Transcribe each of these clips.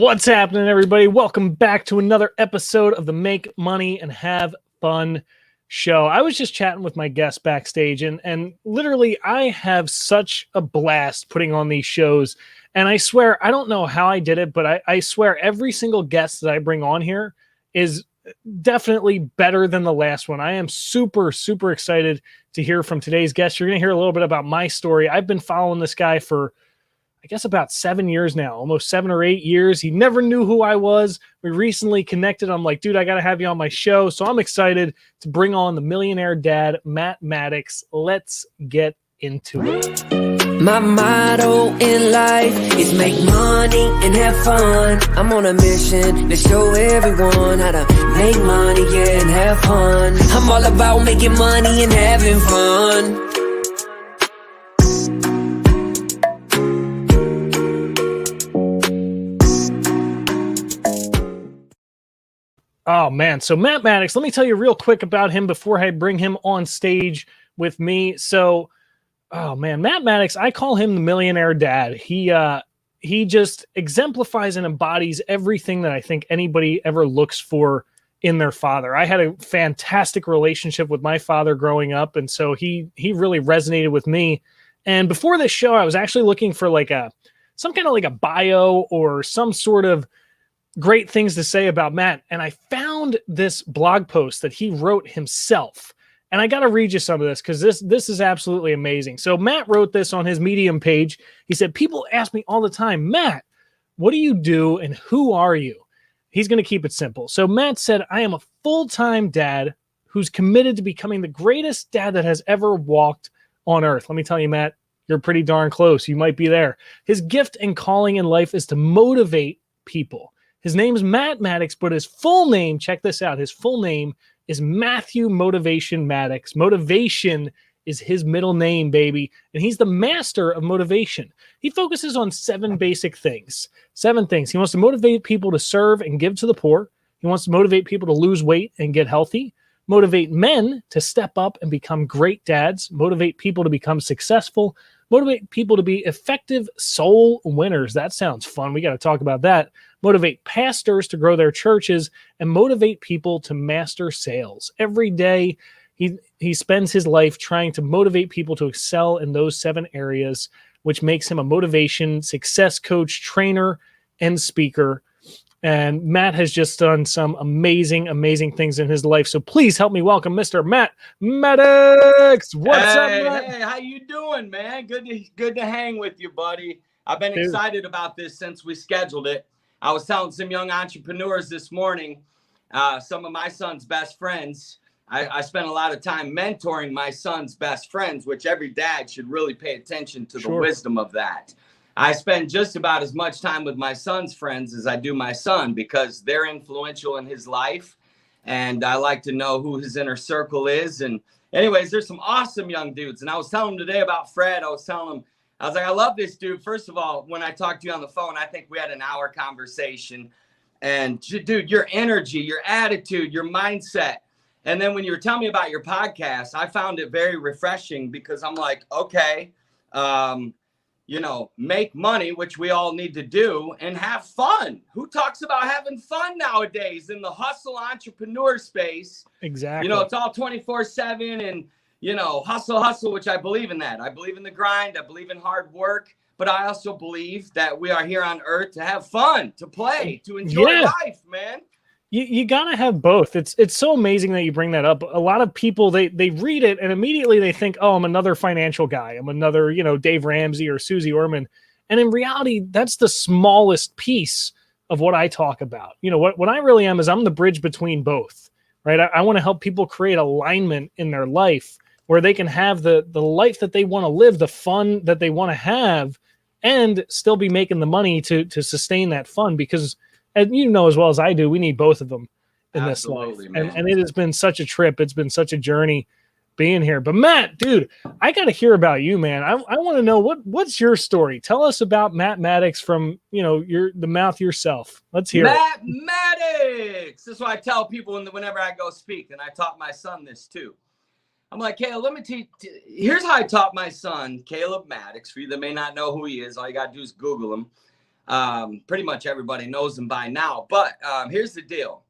What's happening, everybody? Welcome back to another episode of the Make Money and Have Fun show. I was just chatting with my guest backstage, and literally I have such a blast putting on these shows. And I swear, I don't know how I did it, but I swear every single guest that I bring on here is definitely better than the last one. I am super, super excited to hear from today's guest. You're going to hear a little bit about my story. I've been following this guy for I guess about 7 years now, almost 7 or 8 years. He never knew who I was. We recently connected. I'm like, dude, I got to have you on my show. So I'm excited to bring on the millionaire dad, Matt Maddix. Let's get into it. My motto in life is make money and have fun. I'm on a mission to show everyone how to make money, yeah, and have fun. I'm all about making money and having fun. Oh, man. So Matt Maddix, let me tell you real quick about him before I bring him on stage with me. So, oh, man, Matt Maddix, I call him the millionaire dad. He just exemplifies and embodies everything that I think anybody ever looks for in their father. I had a fantastic relationship with my father growing up, and so he really resonated with me. And before this show, I was actually looking for some kind of a bio or some sort of great things to say about Matt. And I found this blog post that he wrote himself. And I got to read you some of this because this is absolutely amazing. So Matt wrote this on his Medium page. He said, people ask me all the time, Matt, what do you do and who are you? He's going to keep it simple. So Matt said, I am a full-time dad who's committed to becoming the greatest dad that has ever walked on earth. Let me tell you, Matt, you're pretty darn close. You might be there. His gift and calling in life is to motivate people. His name's Matt Maddix, but his full name, check this out, his full name is Matthew Motivation Maddix. Motivation is his middle name, baby, and he's the master of motivation. He focuses on 7 basic things. 7 things. He wants to motivate people to serve and give to the poor. He wants to motivate people to lose weight and get healthy. Motivate men to step up and become great dads. Motivate people to become successful. Motivate people to be effective soul winners. That sounds fun. We got to talk about that. Motivate pastors to grow their churches and motivate people to master sales. Every day, he spends his life trying to motivate people to excel in those 7 areas, which makes him a motivation success coach, trainer, and speaker. And Matt has just done some amazing, amazing things in his life. So please help me welcome Mr. Matt Maddix. What's up, Matt? Hey, how you doing, man? Good to hang with you, buddy. I've been excited about this since we scheduled it. I was telling some young entrepreneurs this morning, some of my son's best friends. I spent a lot of time mentoring my son's best friends, which every dad should really pay attention to the wisdom of that. I spend just about as much time with my son's friends as I do my son because they're influential in his life. And I like to know who his inner circle is. And anyways, there's some awesome young dudes. And I was telling him today about Fred. I was like, I love this dude. First of all, when I talked to you on the phone, I think we had an hour conversation. And dude, your energy, your attitude, your mindset. And then when you were telling me about your podcast, I found it very refreshing because I'm like, okay, make money, which we all need to do, and have fun. Who talks about having fun nowadays in the hustle entrepreneur space? Exactly. It's all 24/7 and, hustle, which I believe in that. I believe in the grind. I believe in hard work. But I also believe that we are here on earth to have fun, to play, to enjoy life, man. You got to have both. It's so amazing that you bring that up. A lot of people, they read it and immediately they think, oh, I'm another financial guy. I'm another, Dave Ramsey or Susie Orman. And in reality, that's the smallest piece of what I talk about. What I really am is I'm the bridge between both, right? I want to help people create alignment in their life where they can have the life that they want to live, the fun that they want to have, and still be making the money to sustain that fun because and as well as I do, we need both of them in this life. And it has been such a trip. It's been such a journey being here. But Matt, dude, I got to hear about you, man. I want to know what's your story. Tell us about Matt Maddix from, the mouth yourself. Let's hear Matt Maddix. This is what I tell people whenever I go speak. And I taught my son this too. I'm like, Caleb, let me teach. Here's how I taught my son, Caleb Maddix. For you that may not know who he is, all you got to do is Google him. Pretty much everybody knows him by now. But here's the deal.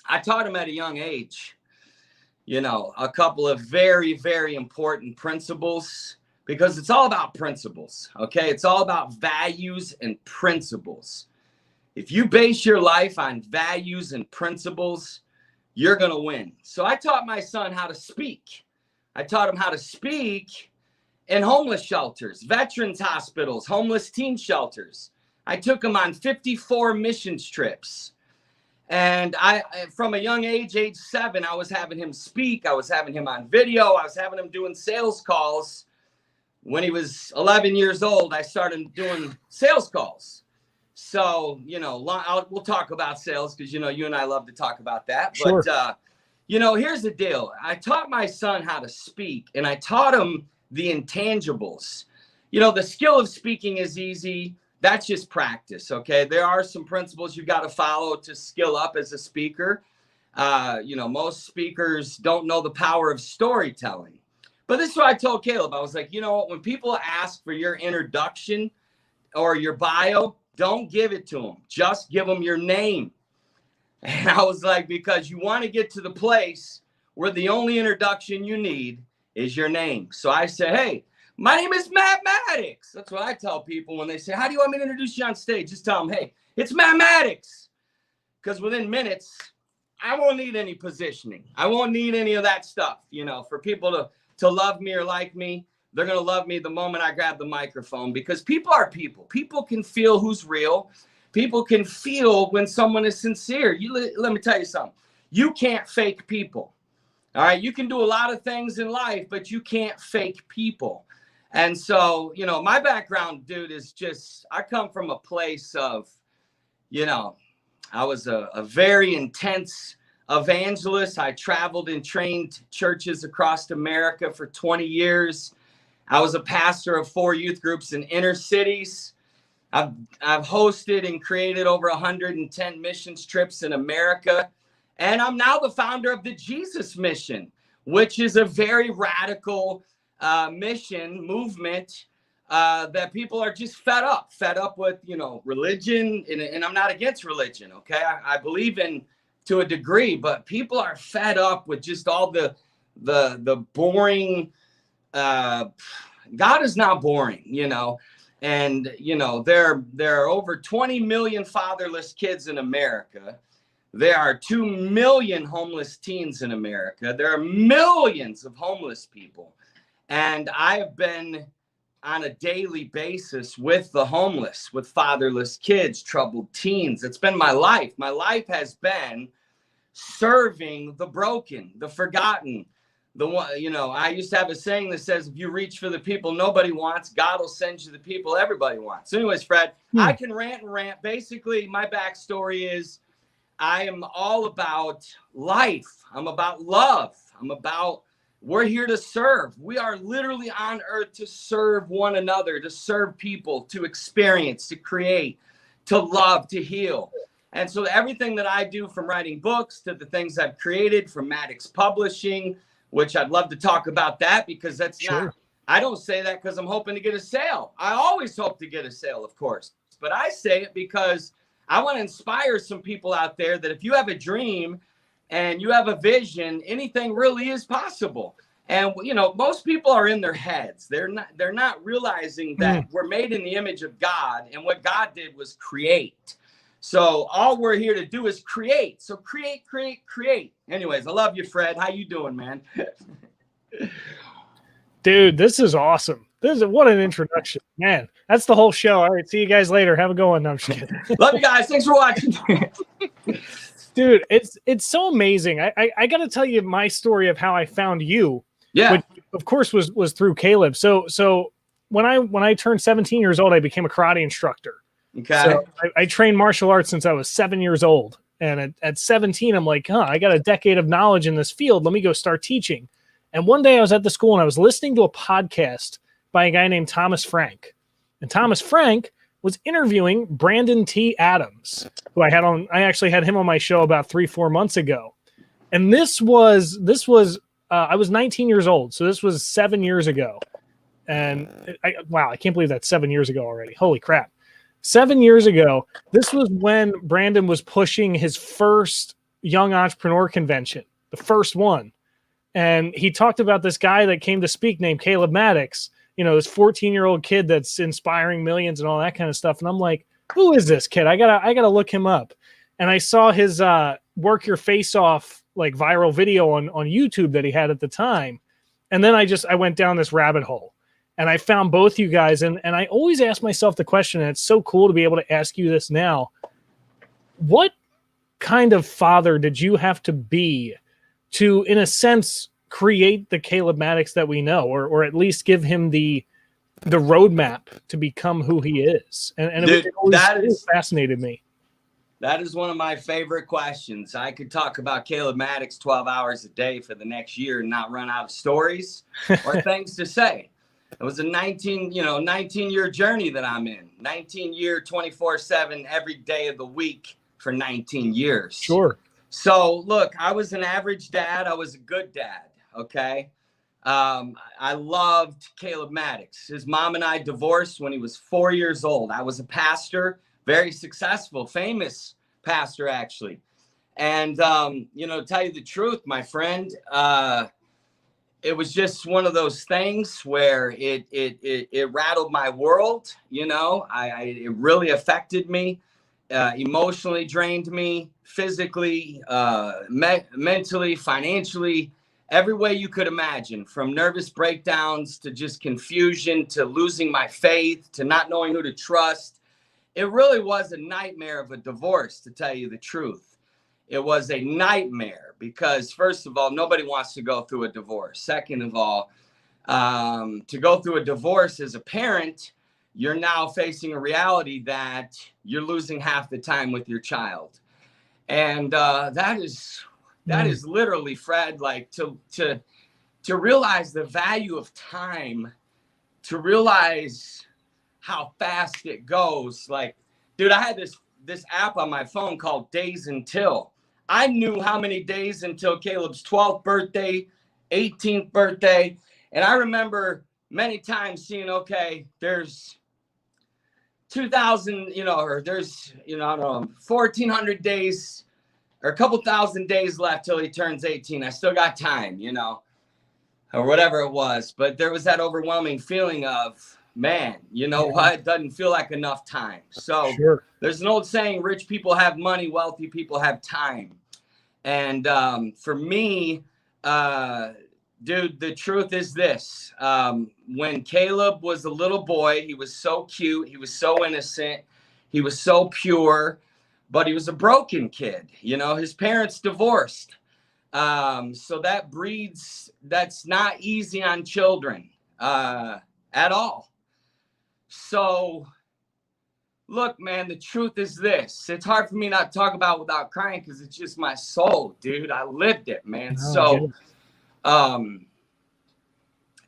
I taught him at a young age, you know, a couple of very, very important principles, because it's all about principles, okay? It's all about values and principles. If you base your life on values and principles, you're going to win. So I taught my son how to speak. I taught him how to speak in homeless shelters, veterans hospitals, homeless teen shelters. I took him on 54 missions trips. And from a young age 7, I was having him speak. I was having him on video. I was having him doing sales calls. When he was 11 years old, I started doing sales calls. So, you know, we'll talk about sales because, you know, you and I love to talk about that. Sure. But, you know, here's the deal. I taught my son how to speak, and I taught him the intangibles. You know, the skill of speaking is easy. That's just practice, okay? There are some principles you got to follow to skill up as a speaker. You know, most speakers don't know the power of storytelling. But this is what I told Caleb. I was like, you know what? When people ask for your introduction or your bio, don't give it to them. Just give them your name. And I was like, because you want to get to the place where the only introduction you need is your name. So I said, hey, my name is Matt Maddix. That's what I tell people when they say, how do you want me to introduce you on stage? Just tell them, hey, it's Matt Maddix. Because within minutes, I won't need any positioning. I won't need any of that stuff. You know, for people to love me or like me, they're going to love me the moment I grab the microphone, because people are people. People can feel who's real. People can feel when someone is sincere. Let me tell you something. You can't fake people. All right. You can do a lot of things in life, but you can't fake people. And so, you know, my background, dude, is just, I come from a place of, you know, I was a very intense evangelist. I traveled and trained churches across America for 20 years. I was a pastor of 4 youth groups in inner cities. I've hosted and created over 110 missions trips in America. And I'm now the founder of the Jesus Mission, which is a very radical mission movement that people are just fed up with, you know, religion. And I'm not against religion. Okay. I believe in to a degree, but people are fed up with just all the boring, God is not boring, you know, and, you know, there are over 20 million fatherless kids in America. There are 2 million homeless teens in America. There are millions of homeless people. And I have been on a daily basis with the homeless, with fatherless kids, troubled teens. It's been my life. My life has been serving the broken, the forgotten, the one. You know, I used to have a saying that says, if you reach for the people nobody wants, God will send you the people everybody wants. So anyways, Fred, I can rant and rant. Basically, my backstory is I am all about life. I'm about love. We're here to serve. We are literally on earth to serve one another, to serve people, to experience, to create, to love, to heal. And so everything that I do, from writing books to the things I've created, from Maddix Publishing, which I'd love to talk about that, because that's not, I don't say that because I'm hoping to get a sale. I always hope to get a sale, of course, but I say it because I want to inspire some people out there that if you have a dream and you have a vision, anything really is possible. And, you know, most people are in their heads. They're not realizing that we're made in the image of God, and what God did was create. So all we're here to do is create. So create. Anyways, I love you, Fred. How you doing, man? Dude, this is awesome. What an introduction, man. That's the whole show. All right, see you guys later. Have a good one. No, I'm just kidding. Love you guys. Thanks for watching. Dude, it's so amazing. I got to tell you my story of how I found you. Yeah. Which, of course, was through Caleb. So when I turned 17 years old, I became a karate instructor. Okay. So I trained martial arts since I was 7 years old. And at 17, I'm like, I got a decade of knowledge in this field. Let me go start teaching. And one day I was at the school and I was listening to a podcast by a guy named Thomas Frank. And Thomas Frank was interviewing Brandon T. Adams, who I actually had him on my show about 3-4 months ago. And this was I was 19 years old. So this was 7 years ago. And wow, I can't believe that's 7 years ago already. Holy crap. 7 years ago, this was when Brandon was pushing his first young entrepreneur convention, the first one. And he talked about this guy that came to speak named Caleb Maddix, this 14-year-old kid that's inspiring millions and all that kind of stuff. And I'm like, who is this kid? I gotta look him up. And I saw his work your face off like viral video on YouTube that he had at the time. And then I went down this rabbit hole and I found both you guys. And I always ask myself the question, and it's so cool to be able to ask you this now. What kind of father did you have to be to, in a sense, create the Caleb Maddix that we know, or at least give him the roadmap to become who he is? And Dude, it always fascinated me. That is one of my favorite questions. I could talk about Caleb Maddix 12 hours a day for the next year and not run out of stories or things to say. It was a 19-year journey that I'm in. 19-year, 24/7, every day of the week for 19 years. Sure. So, look, I was an average dad. I was a good dad, okay? I loved Caleb Maddix. His mom and I divorced when he was 4 years old. I was a pastor, very successful, famous pastor, actually. And, tell you the truth, my friend, it was just one of those things where it rattled my world. It really affected me, emotionally drained me, physically, mentally, financially, every way you could imagine, from nervous breakdowns to just confusion to losing my faith to not knowing who to trust. It really was a nightmare of a divorce, to tell you the truth. It was a nightmare because, first of all, nobody wants to go through a divorce. Second of all, to go through a divorce as a parent, you're now facing a reality that you're losing half the time with your child. And that is literally, Fred, like to realize the value of time, to realize how fast it goes. Like, dude, I had this app on my phone called Days Until. I knew how many days until Caleb's 12th birthday, 18th birthday. And I remember many times seeing, okay, there's 2,000, or there's, I don't know, 1,400 days or a couple thousand days left till he turns 18. I still got time, or whatever it was. But there was that overwhelming feeling of, man, what? It doesn't feel like enough time. So Sure. There's an old saying, rich people have money, wealthy people have time. And for me, dude, the truth is this. When Caleb was a little boy, he was so cute. He was so innocent. He was so pure, but he was a broken kid. His parents divorced. So that's not easy on children at all. So, look, man, the truth is this. It's hard for me not to talk about without crying because it's just my soul, dude. I lived it, man.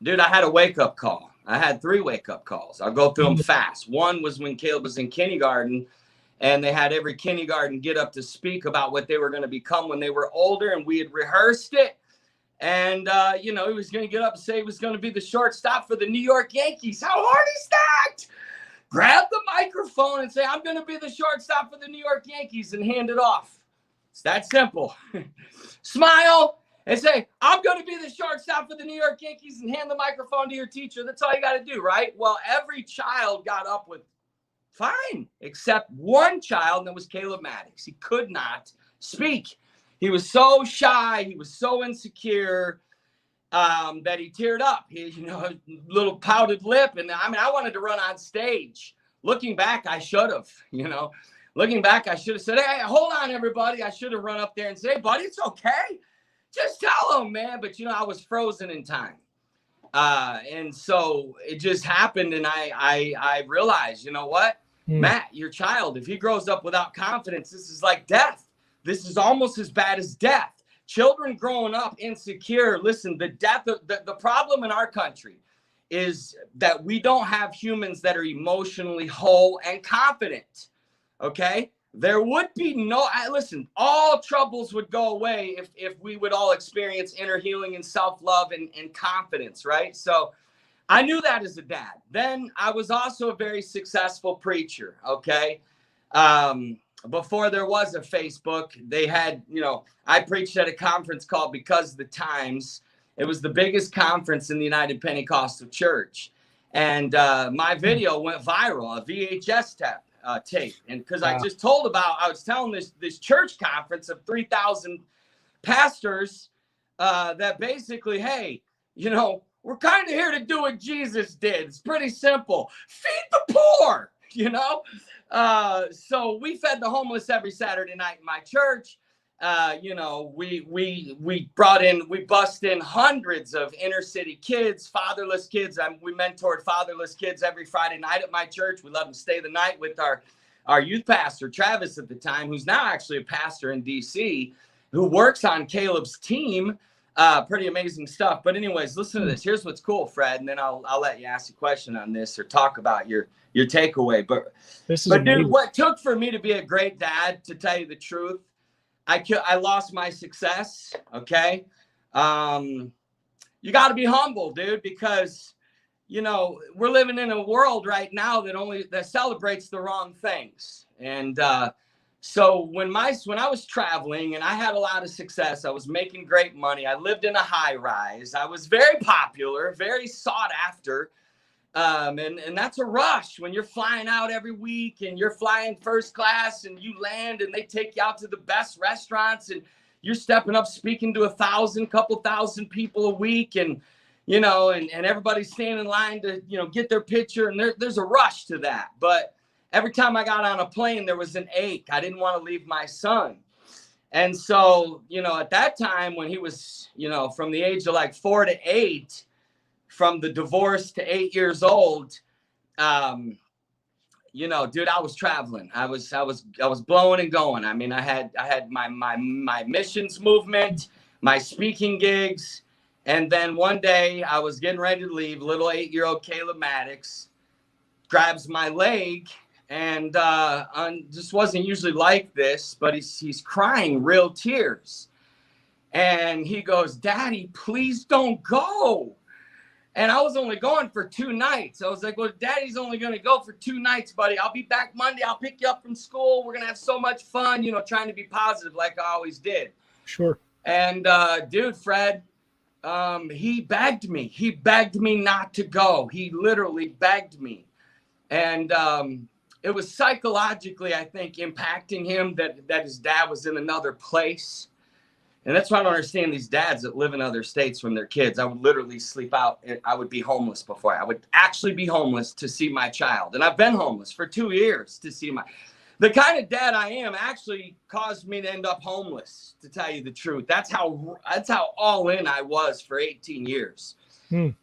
Dude, I had a wake-up call. I had 3 wake-up calls. I'll go through them fast. One was when Caleb was in kindergarten, and they had every kindergarten get up to speak about what they were going to become when they were older, and we had rehearsed it. And, he was going to get up and say he was going to be the shortstop for the New York Yankees. How hard is that? Grab the microphone and say, I'm going to be the shortstop for the New York Yankees, and hand it off. It's that simple. Smile and say, I'm going to be the shortstop for the New York Yankees, and hand the microphone to your teacher. That's all you got to do, right? Well, every child got up with fine, except one child, and that was Caleb Maddix. He could not speak. He was so shy. He was so insecure that he teared up. He, little pouted lip. And I wanted to run on stage. Looking back, I should have, Looking back, I should have said, hey, hold on, everybody. I should have run up there and said, hey, buddy, it's okay. Just tell him, man. But, I was frozen in time. And so it just happened. And I realized, you know what? Matt, your child, if he grows up without confidence, this is like death. This is almost as bad as death. Children growing up insecure. Listen, the problem in our country is that we don't have humans that are emotionally whole and confident. Okay? There would be listen, all troubles would go away if we would all experience inner healing and self-love and confidence, right? So I knew that as a dad. Then I was also a very successful preacher. Okay. Before there was a Facebook, they had, I preached at a conference called Because of the Times. It was the biggest conference in the United Pentecostal Church. And my video went viral, a VHS tape. And because I just I was telling this church conference of 3,000 pastors that basically, hey, we're kind of here to do what Jesus did. It's pretty simple. Feed the poor, So we fed the homeless every Saturday night in my church. We bust in hundreds of inner city kids, fatherless kids. We mentored fatherless kids every Friday night at my church. We let them stay the night with our youth pastor, Travis, at the time, who's now actually a pastor in DC, who works on Caleb's team. Pretty amazing stuff. But anyways, listen to this. Here's what's cool, Fred, and then I'll let you ask a question on this or talk about your takeaway. But dude, what took for me to be a great dad, to tell you the truth, I lost my success. Okay. You got to be humble, dude, because, we're living in a world right now that celebrates the wrong things. And, so when I was traveling and I had a lot of success, I was making great money. I lived in a high rise. I was very popular, very sought after. And that's a rush when you're flying out every week and you're flying first class and you land and they take you out to the best restaurants and you're stepping up, speaking to couple thousand people a week. And, and everybody's standing in line to, get their picture. And there's a rush to that. But every time I got on a plane, there was an ache. I didn't want to leave my son. And so, at that time when he was, from the age of like 4 to 8, from the divorce to 8 years old, dude, I was traveling. I was blowing and going. I mean, I had my missions movement, my speaking gigs. And then one day I was getting ready to leave. Little 8-year-old Caleb Maddix grabs my leg. And just wasn't usually like this, but he's crying real tears. And he goes, "Daddy, please don't go." And I was only going for 2 nights. I was like, "Well, Daddy's only going to go for 2 nights, buddy. I'll be back Monday. I'll pick you up from school. We're going to have so much fun," trying to be positive like I always did. Sure. And dude, Fred, he begged me. He begged me not to go. He literally begged me. And it was psychologically, I think, impacting him that his dad was in another place. And that's why I don't understand these dads that live in other states from their kids. I would literally sleep out. I would be homeless before. I would actually be homeless to see my child. And I've been homeless for 2 years to see the kind of dad I am actually caused me to end up homeless, to tell you the truth. That's how all in I was for 18 years.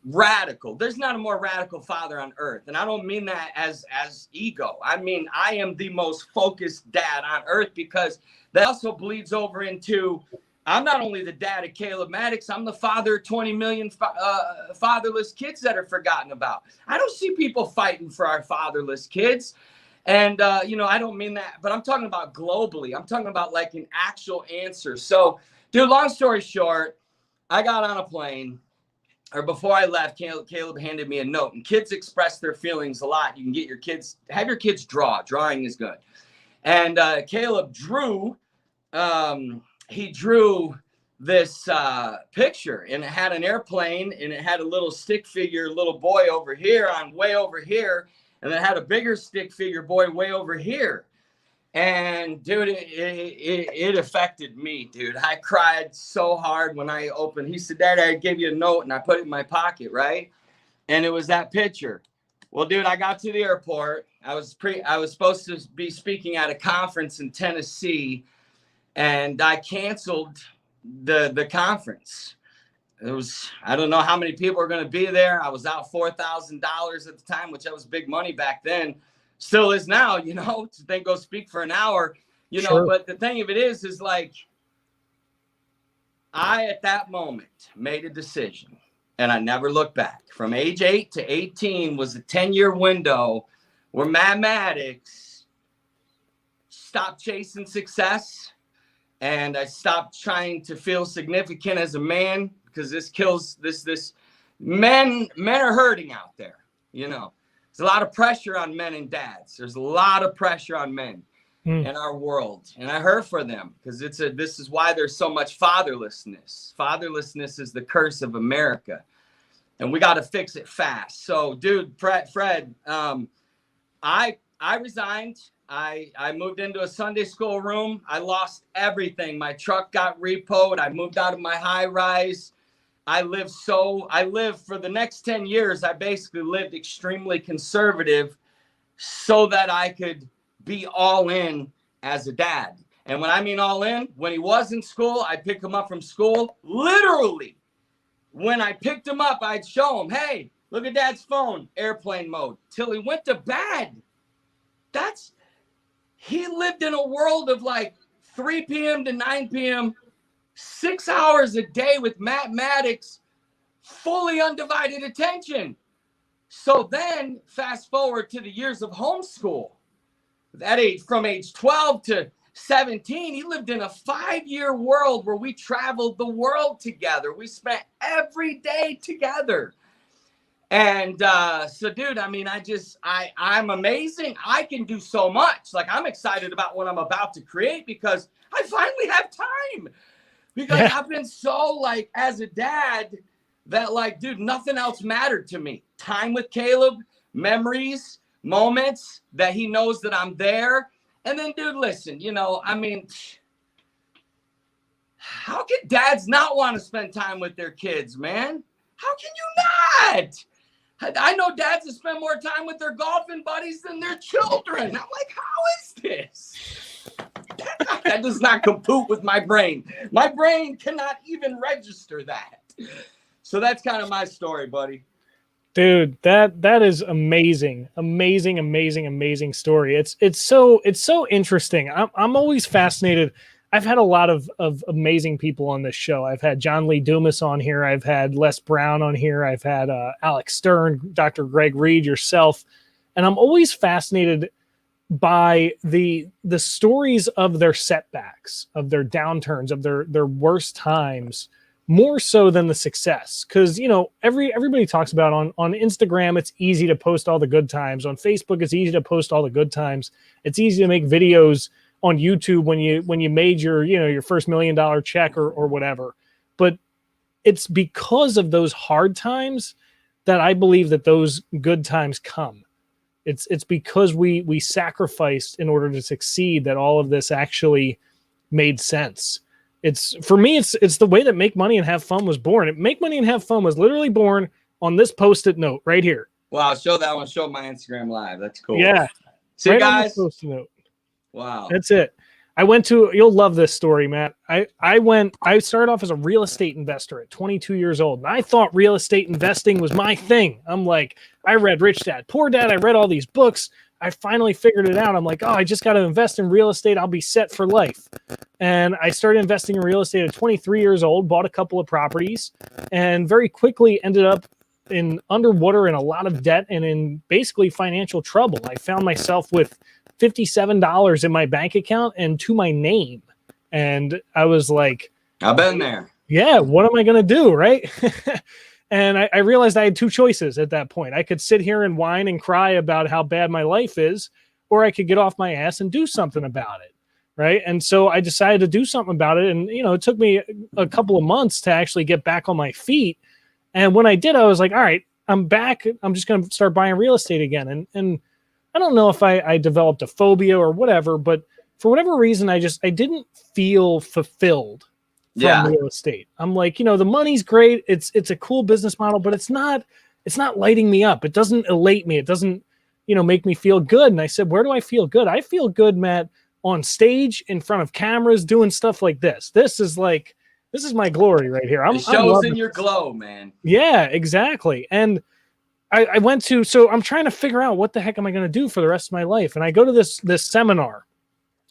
Radical. There's not a more radical father on earth. And I don't mean that as ego. I mean, I am the most focused dad on earth, because that also bleeds over into, I'm not only the dad of Caleb Maddix, I'm the father of 20 million fatherless kids that are forgotten about. I don't see people fighting for our fatherless kids. And, I don't mean that, but I'm talking about globally. I'm talking about like an actual answer. So, dude, long story short, I got on a plane. Or before I left, Caleb handed me a note. And kids express their feelings a lot. You can have your kids draw. Drawing is good. And Caleb drew, he drew this picture. And it had an airplane. And it had a little stick figure, little boy over here, way over here. And it had a bigger stick figure boy way over here. And dude, it affected me, dude. I cried so hard when I opened. He said, "Dad, I gave you a note," and I put it in my pocket, right? And it was that picture. Well, dude, I got to the airport. I was supposed to be speaking at a conference in Tennessee, and I canceled the conference. It was, I don't know how many people were going to be there. I was out $4,000 at the time, which that was big money back then. Still is now, to then go speak for an hour, sure. But the thing of it is like, I, at that moment, made a decision, and I never looked back. From age 8 to 18 was a 10-year window where Matt Maddix stopped chasing success, and I stopped trying to feel significant as a man, because this kills this men are hurting out there. You know, there's a lot of pressure on men and dads. There's a lot of pressure on men in our world. And I hurt for them because this is why there's so much fatherlessness. Fatherlessness is the curse of America. And we got to fix it fast. So, dude, Fred, I resigned. I moved into a Sunday school room. I lost everything. My truck got repoed. I moved out of my high rise. I lived for the next 10 years. I basically lived extremely conservative so that I could be all in as a dad. And when I mean all in, when he was in school, I'd pick him up from school. Literally, when I picked him up, I'd show him, hey, look at dad's phone, airplane mode, till he went to bed. He lived in a world of like 3 p.m. to 9 p.m., 6 hours a day with Matt Maddix, fully undivided attention. So then fast forward to the years of homeschool. That age, from age 12 to 17, he lived in a 5-year world where we traveled the world together. We spent every day together. And so, dude, I mean, I'm amazing. I can do so much. Like, I'm excited about what I'm about to create because I finally have time. Because I've been so, like, as a dad, that, like, dude, nothing else mattered to me. Time with Caleb, memories, moments that he knows that I'm there. And then, dude, listen, you know, I mean, how can dads not want to spend time with their kids, man? How can you not? I know dads that spend more time with their golfing buddies than their children. I'm like, how is this? That does not compute with my brain. My brain cannot even register that. So that's kind of my story, buddy. Dude, that is amazing. Amazing story. It's so interesting. I'm always fascinated. I've had a lot of amazing people on this show. I've had John Lee Dumas on here. I've had Les Brown on here. I've had Alex Stern, Dr. Greg Reed, yourself. And I'm always fascinated by the stories of their setbacks, of their downturns, of their worst times, more so than the success. Because, you know, everybody talks about on Instagram, it's easy to post all the good times. On Facebook, it's easy to post all the good times. It's easy to make videos on YouTube when you made your first $1 million check or whatever. But it's because of those hard times that I believe that those good times come. It's because we sacrificed in order to succeed that all of this actually made sense. For me, it's the way that Make Money and Have Fun was born. Make Money and Have Fun was literally born on this Post-it note right here. Wow, show that one. Show my Instagram live. That's cool. Yeah. See, right, guys. Post-it note. Wow. That's it. You'll love this story, Matt. I started off as a real estate investor at 22 years old. And I thought real estate investing was my thing. I'm like, I read Rich Dad, Poor Dad. I read all these books. I finally figured it out. I'm like, I just got to invest in real estate. I'll be set for life. And I started investing in real estate at 23 years old, bought a couple of properties, and very quickly ended up underwater in a lot of debt and in basically financial trouble. I found myself with $57 in my bank account and to my name. And I was like, I've been there. Yeah, what am I going to do? Right. And I realized I had two choices at that point. I could sit here and whine and cry about how bad my life is, or I could get off my ass and do something about it. Right. And so I decided to do something about it. And, it took me a couple of months to actually get back on my feet. And when I did, I was like, all right, I'm back. I'm just going to start buying real estate again. And I don't know if I developed a phobia or whatever, but for whatever reason, I didn't feel fulfilled from real estate. I'm like, the money's great. It's a cool business model, but it's not lighting me up. It doesn't elate me. It doesn't, make me feel good. And I said, where do I feel good? I feel good, Matt, on stage in front of cameras, doing stuff like this. This is my glory right here. It shows in your glow, man. Yeah, exactly. And I went to, so I'm trying to figure out what the heck am I going to do for the rest of my life. And I go to this seminar,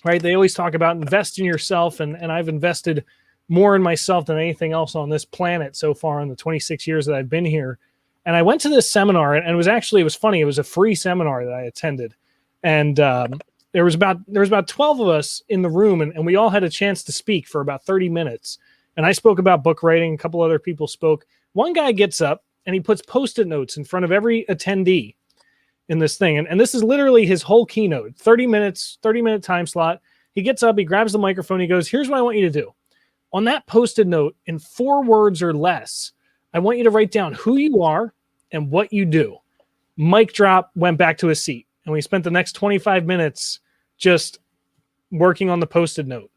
right? They always talk about invest in yourself. And I've invested more in myself than anything else on this planet so far in the 26 years that I've been here. And I went to this seminar, and it was funny. It was a free seminar that I attended. And there was about 12 of us in the room, and we all had a chance to speak for about 30 minutes. And I spoke about book writing. A couple other people spoke. One guy gets up and he puts Post-it notes in front of every attendee in this thing. And this is literally his whole keynote, 30-minute time slot. He gets up, he grabs the microphone, he goes, here's what I want you to do. On that Post-it note, in 4 words or less, I want you to write down who you are and what you do. Mic drop, went back to his seat. And we spent the next 25 minutes just working on the Post-it note.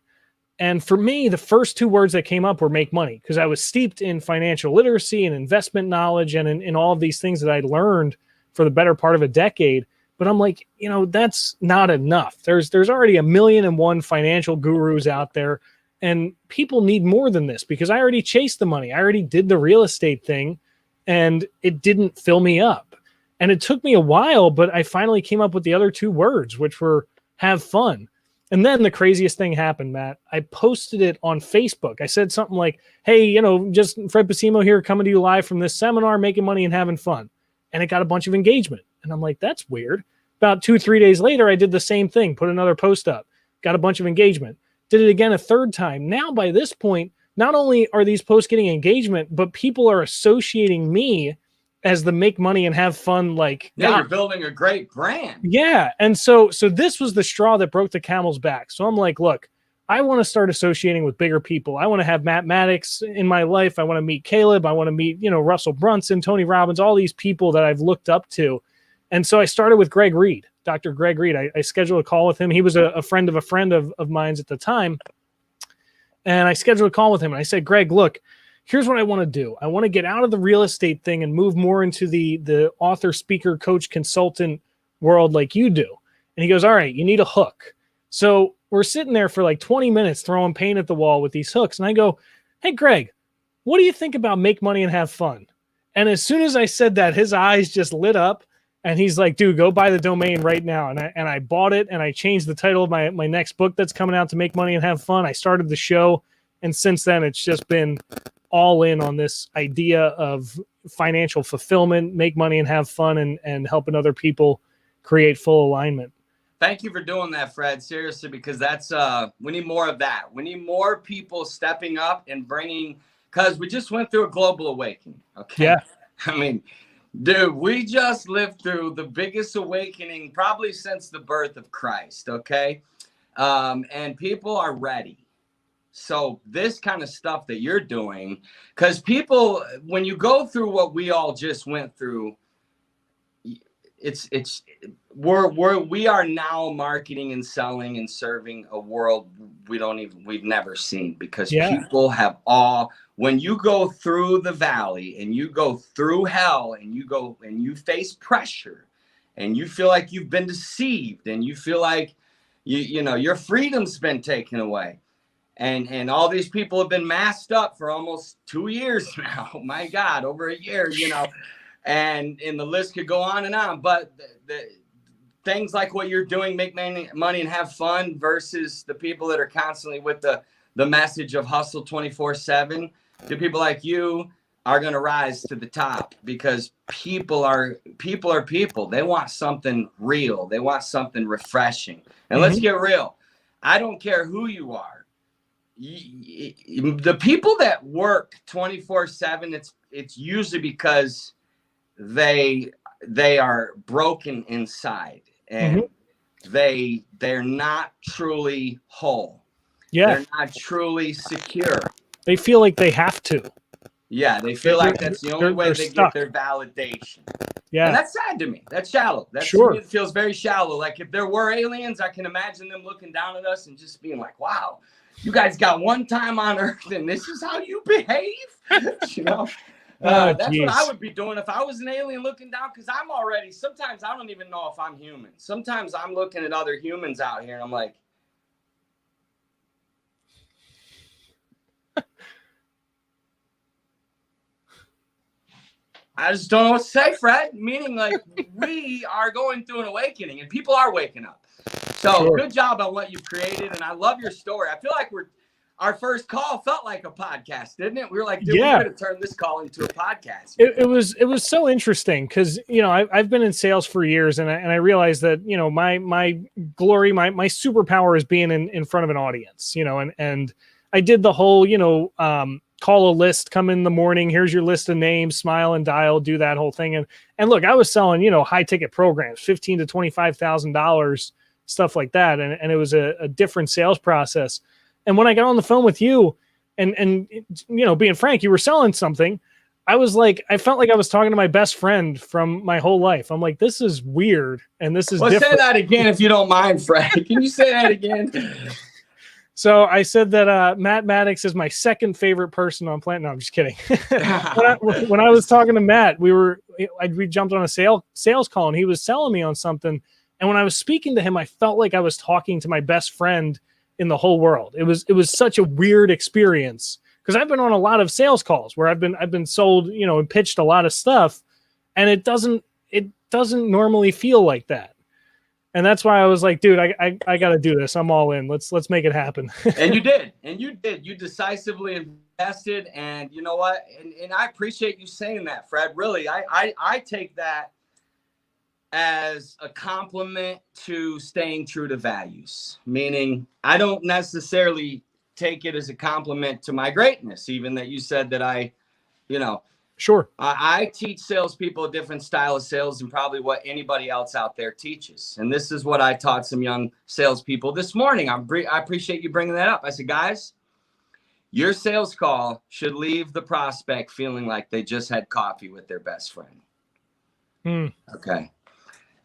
And for me, the first 2 words that came up were make money, because I was steeped in financial literacy and investment knowledge and in all of these things that I learned for the better part of a decade. But I'm like, that's not enough. There's already 1,000,001 financial gurus out there, and people need more than this, because I already chased the money. I already did the real estate thing, and it didn't fill me up. And it took me a while, but I finally came up with the other 2 words, which were have fun. And then the craziest thing happened, Matt. I posted it on Facebook. I said something like, hey, just Fred Pacimo here, coming to you live from this seminar, making money and having fun. And it got a bunch of engagement. And I'm like, that's weird. About 2-3 days later, I did the same thing, put another post up, got a bunch of engagement, did it again a 3rd time. Now, by this point, not only are these posts getting engagement, but people are associating me as the make money and have fun. Like, you're building a great brand. Yeah. And so this was the straw that broke the camel's back. So I'm like, look, I want to start associating with bigger people. I want to have Matt Maddix in my life. I want to meet Caleb. I want to meet, Russell Brunson, Tony Robbins, all these people that I've looked up to. And so I started with Greg Reed, Dr. Greg Reed. I scheduled a call with him. He was a friend of mine's at the time. And I scheduled a call with him. And I said, Greg, look, here's what I want to do. I want to get out of the real estate thing and move more into the author, speaker, coach, consultant world like you do. And he goes, all right, you need a hook. So we're sitting there for like 20 minutes throwing paint at the wall with these hooks. And I go, hey, Greg, what do you think about make money and have fun? And as soon as I said that, his eyes just lit up. And he's like, dude, go buy the domain right now. And I bought it, and I changed the title of my next book that's coming out to make money and have fun. I started the show. And since then, it's just been all in on this idea of financial fulfillment, make money and have fun, and helping other people create full alignment. Thank you for doing that, Fred. Seriously, because that's we need more of that. We need more people stepping up and bringing, because we just went through a global awakening. Okay. Yeah. I mean, dude, we just lived through the biggest awakening probably since the birth of Christ. Okay. And people are ready. So this kind of stuff that you're doing, because people, when you go through what we all just went through, we are now marketing and selling and serving a world we've never seen, because people have when you go through the valley and you go through hell and you face pressure and you feel like you've been deceived and you feel like your freedom's been taken away. And all these people have been masked up for almost 2 years now. My God, over a year, and the list could go on and on. But the things like what you're doing, make money and have fun, versus the people that are constantly with the message of hustle 24/7. The people like you are going to rise to the top, because people are people. They want something real. They want something refreshing. And let's get real. I don't care who you are. The people that work 24/7, it's usually because they are broken inside, and they're not truly whole. Yeah, they're not truly secure. They feel like they have to. Yeah, they feel like that's the only way they get their validation. Yeah, and that's sad to me. That's shallow. That's to me, it feels very shallow. Like, if there were aliens, I can imagine them looking down at us and just being like, "Wow, you guys got one time on Earth, and this is how you behave." That's what I would be doing if I was an alien looking down, because sometimes I don't even know if I'm human. Sometimes I'm looking at other humans out here, and I'm like, I just don't know what to say, Fred. Meaning, like, we are going through an awakening, and people are waking up. So good job on what you've created, and I love your story. I feel like our first call felt like a podcast, didn't it? We were like, dude, we could have turned this call into a podcast. It was so interesting, because I've been in sales for years, and I realized that my glory, my superpower is being in front of an audience, and I did the whole call a list, come in the morning, here's your list of names, smile and dial, do that whole thing. And look, I was selling, high ticket programs, $15,000 to $25,000, stuff like that. And it was a different sales process. And when I got on the phone with you and being frank, you were selling something. I felt like I was talking to my best friend from my whole life. I'm like, this is weird. And this is different. Say that again, if you don't mind, Fred. Can you say that again? So I said that Matt Maddix is my second favorite person on planet. No, I'm just kidding. when I was talking to Matt, we jumped on a sales call and he was selling me on something. And when I was speaking to him, I felt like I was talking to my best friend in the whole world. It was such a weird experience. Because I've been on a lot of sales calls where I've been sold, and pitched a lot of stuff, and it doesn't normally feel like that. And that's why I was like, dude, I got to do this. I'm all in. Let's make it happen. And you did. You decisively invested, and you know what? And I appreciate you saying that, Fred. Really, I take that as a compliment to staying true to values. Meaning, I don't necessarily take it as a compliment to my greatness, even that you said that Sure. I teach salespeople a different style of sales than probably what anybody else out there teaches. And this is what I taught some young salespeople this morning. I appreciate you bringing that up. I said, guys, your sales call should leave the prospect feeling like they just had coffee with their best friend. Okay.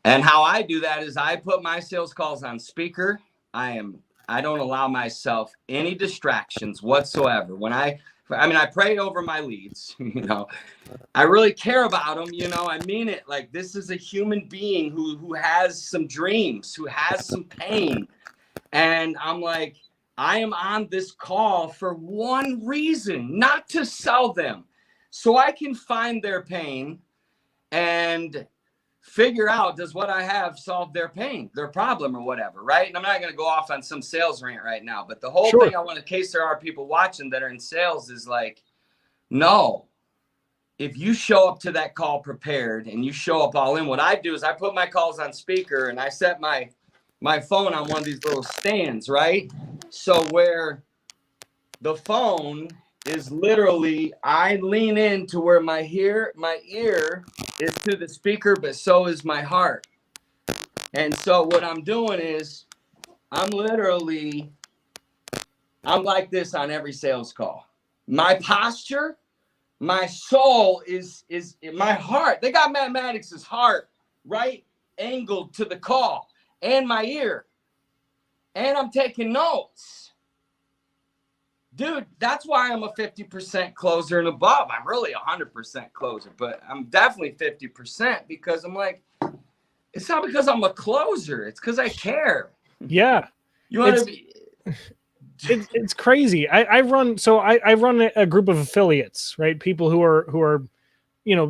And how I do that is I put my sales calls on speaker. I don't allow myself any distractions whatsoever. When I pray over my leads, I really care about them. I mean it. Like, this is a human being who has some dreams, who has some pain. And I'm like, I am on this call for one reason, not to sell them, so I can find their pain and figure out, does what I have solve their pain, their problem, or whatever, right? And I'm not going to go off on some sales rant right now, but the whole thing I want, in case there are people watching that are in sales, is like, no, if you show up to that call prepared and you show up all in, what I do is I put my calls on speaker and I set my phone on one of these little stands, right? So where the phone is literally, I lean into where my ear is to the speaker, but so is my heart. And so what I'm doing is I'm like this on every sales call. My posture, my soul is my heart. They got Matt Maddix's heart right angled to the call and my ear. And I'm taking notes. Dude, that's why I'm a 50% closer and above. I'm really 100% closer, but I'm definitely 50% because I'm like, it's not because I'm a closer. It's because I care. Yeah. You want to be... It's crazy. I run a group of affiliates, right? People who are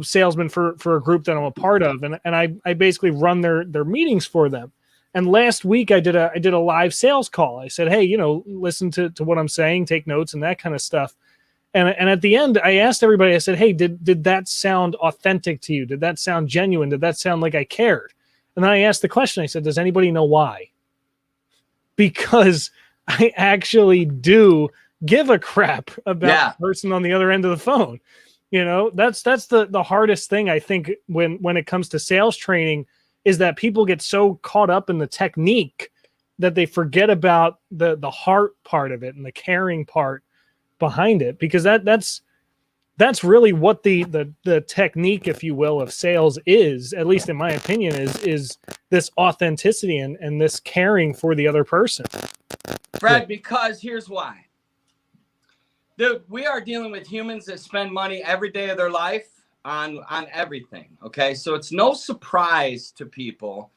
salesmen for a group that I'm a part of. And I basically run their meetings for them. And last week I did a live sales call. I said, hey, listen to what I'm saying, take notes and that kind of stuff. And at the end, I asked everybody, I said, hey, did that sound authentic to you? Did that sound genuine? Did that sound like I cared? And then I asked the question, I said, does anybody know why? Because I actually do give a crap about the person on the other end of the phone. That's the hardest thing, I think, when it comes to sales training, is that people get so caught up in the technique that they forget about the heart part of it and the caring part behind it, because that's really what the technique, if you will, of sales is, at least in my opinion, is this authenticity and this caring for the other person. Fred, because here's why. Dude, we are dealing with humans that spend money every day of their life on everything. Okay. So it's no surprise to people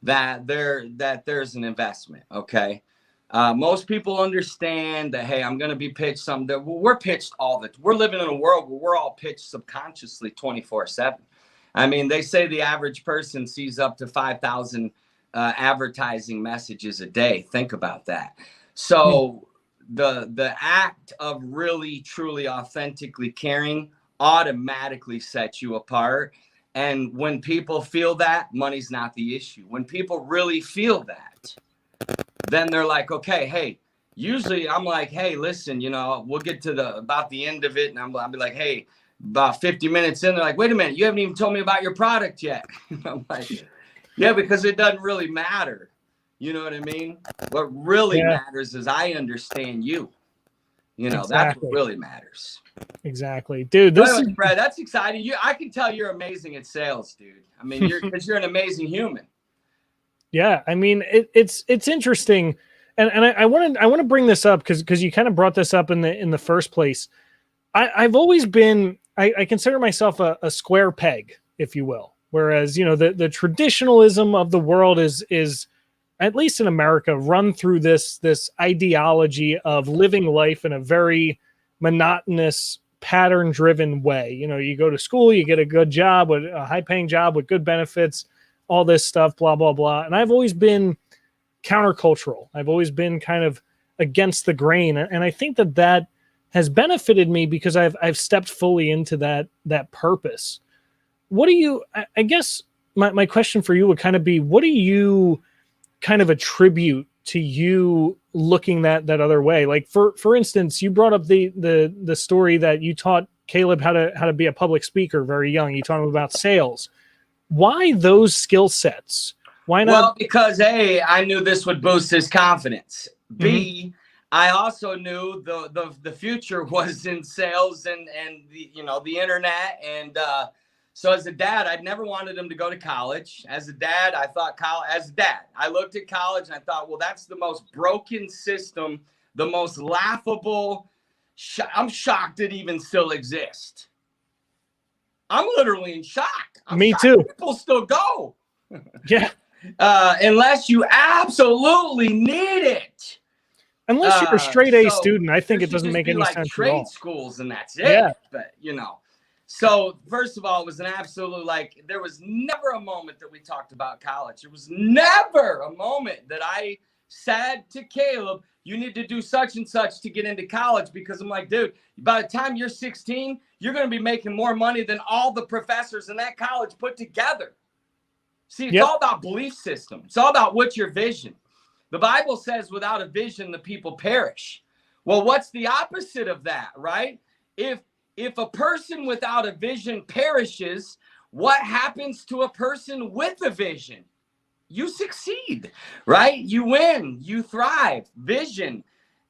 that there's an investment. Okay. Most people understand that, hey, I'm going to be pitched something that we're pitched we're living in a world where we're all pitched subconsciously 24/7. I mean, they say the average person sees up to 5,000 advertising messages a day. Think about that. So the act of really, truly, authentically caring automatically sets you apart. And when people feel that, money's not the issue. When people really feel that, then they're like, okay, hey, usually I'm like, hey, listen, you know, we'll get to about the end of it, and I'll be like, hey, about 50 minutes in, they're like, wait a minute, you haven't even told me about your product yet. I'm like, yeah, because it doesn't really matter. You know what I mean? What really matters is I understand you. You know, that's what really matters. Exactly, dude. This is Brad, that's exciting. I can tell you're amazing at sales, dude. I mean, because you're an amazing human. Yeah, I mean, it's interesting, and I want to bring this up because you kind of brought this up in the first place. I've always been I consider myself a square peg, if you will. Whereas, you know, the traditionalism of the world is at least in America run through this ideology of living life in a very monotonous, pattern driven way. You know, you go to school, you get a good job, with a high paying job with good benefits, all this stuff, blah, blah, blah. And I've always been countercultural. I've always been kind of against the grain. And I think that has benefited me because I've stepped fully into that purpose. What do you, I guess my question for you would kind of be, what do you kind of attribute to you looking that other way? Like for instance, you brought up the story that you taught Caleb how to be a public speaker very young. You taught him about sales. Why those skill sets? Why not? Well, because A, I knew this would boost his confidence. B, I also knew the future was in sales and the, you know, the internet. And so as a dad, I'd never wanted him to go to college. As a dad, I thought I looked at college and I thought, well, that's the most broken system, the most laughable. I'm shocked it even still exists. I'm literally in shock. Me too. People still go. Yeah. Unless you absolutely need it. Unless you're a straight A student, I think it doesn't make any sense trade at all. Schools and that's it. Yeah. But, you know. So, first of all, it was an absolute, like, there was never a moment that we talked about college. There was never a moment that I said to Caleb, you need to do such and such to get into college, because I'm like, dude, by the time you're 16, you're going to be making more money than all the professors in that college put together. See, it's all about belief system. It's all about what's your vision. The Bible says without a vision, the people perish. Well, what's the opposite of that, right? If a person without a vision perishes, what happens to a person with a vision? You succeed, right? You win, you thrive. Vision.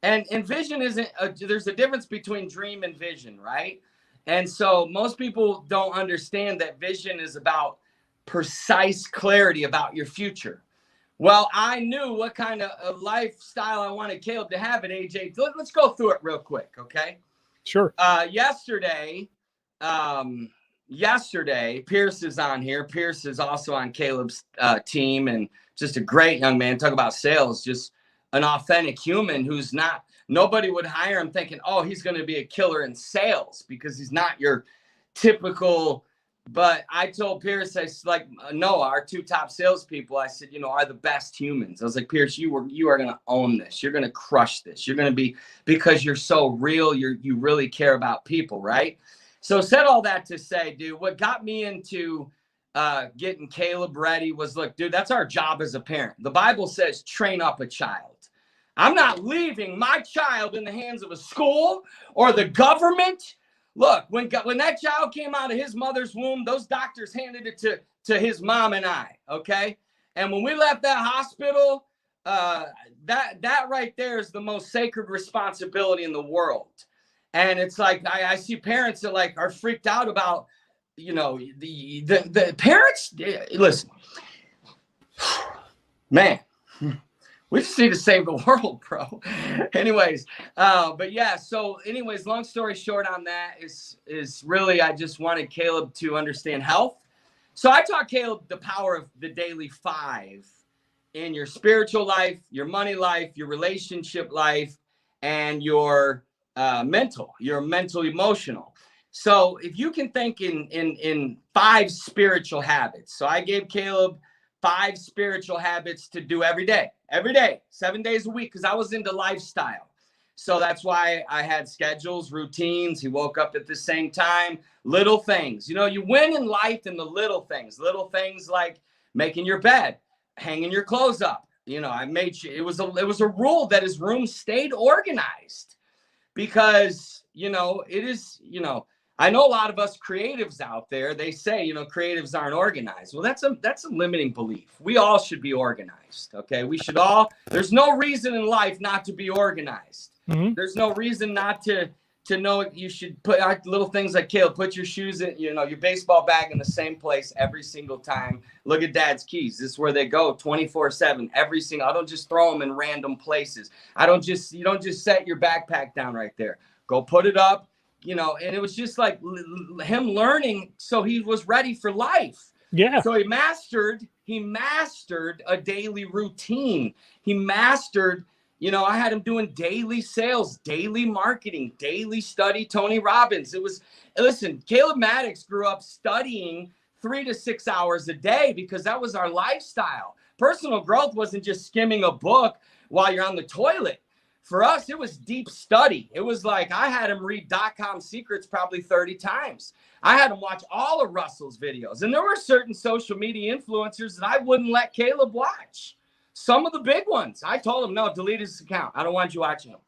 And vision isn't, there's a difference between dream and vision, right? And so most people don't understand that vision is about precise clarity about your future. Well, I knew what kind of lifestyle I wanted Caleb to have at age 8. Let's go through it real quick, okay? Sure. Yesterday, Pierce is on here. Pierce is also on Caleb's team, and just a great young man. Talk about sales, just an authentic human who's not, nobody would hire him thinking, oh, he's going to be a killer in sales, because he's not your typical. But I told Pierce, I like Noah, our 2 top salespeople, I said, you know, are the best humans. I was like, Pierce, you are going to own this. You're going to crush this. You're going to be, because you're so real. You really care about people, right? So said all that to say, dude, what got me into getting Caleb ready was, look, dude, that's our job as a parent. The Bible says, train up a child. I'm not leaving my child in the hands of a school or the government. Look, when that child came out of his mother's womb, those doctors handed it to his mom and I, okay? And when we left that hospital, that right there is the most sacred responsibility in the world. And it's like, I see parents that like are freaked out about, you know, the parents, listen, man, we just need to save the world, bro. Anyways, but yeah, so anyways, long story short on that is really, I just wanted Caleb to understand health. So I taught Caleb the power of the daily 5 in your spiritual life, your money life, your relationship life, and your mental emotional. So if you can think in 5 spiritual habits. So I gave Caleb 5 spiritual habits to do every day, 7 days a week, because I was into lifestyle. So that's why I had schedules, routines. He woke up at the same time, little things. You know, you win in life in the little things like making your bed, hanging your clothes up, I made sure it was a rule that his room stayed organized, because, it is, I know a lot of us creatives out there, they say, creatives aren't organized. Well, that's a limiting belief. We all should be organized. Okay. There's no reason in life not to be organized. Mm-hmm. There's no reason not to know you should put little things like, Caleb, put your shoes in, your baseball bag in the same place every single time. Look at Dad's keys. This is where they go 24/7, every single, I don't just throw them in random places. You don't just set your backpack down right there. Go put it up, and it was just like him learning. So he was ready for life. Yeah. So he mastered a daily routine. He mastered, I had him doing daily sales, daily marketing, daily study, Tony Robbins. Listen, Caleb Maddix grew up studying 3 to 6 hours a day because that was our lifestyle. Personal growth wasn't just skimming a book while you're on the toilet. For us, it was deep study. It was like I had him read .com Secrets probably 30 times. I had him watch all of Russell's videos. And there were certain social media influencers that I wouldn't let Caleb watch. Some of the big ones. I told him, no, delete his account. I don't want you watching him.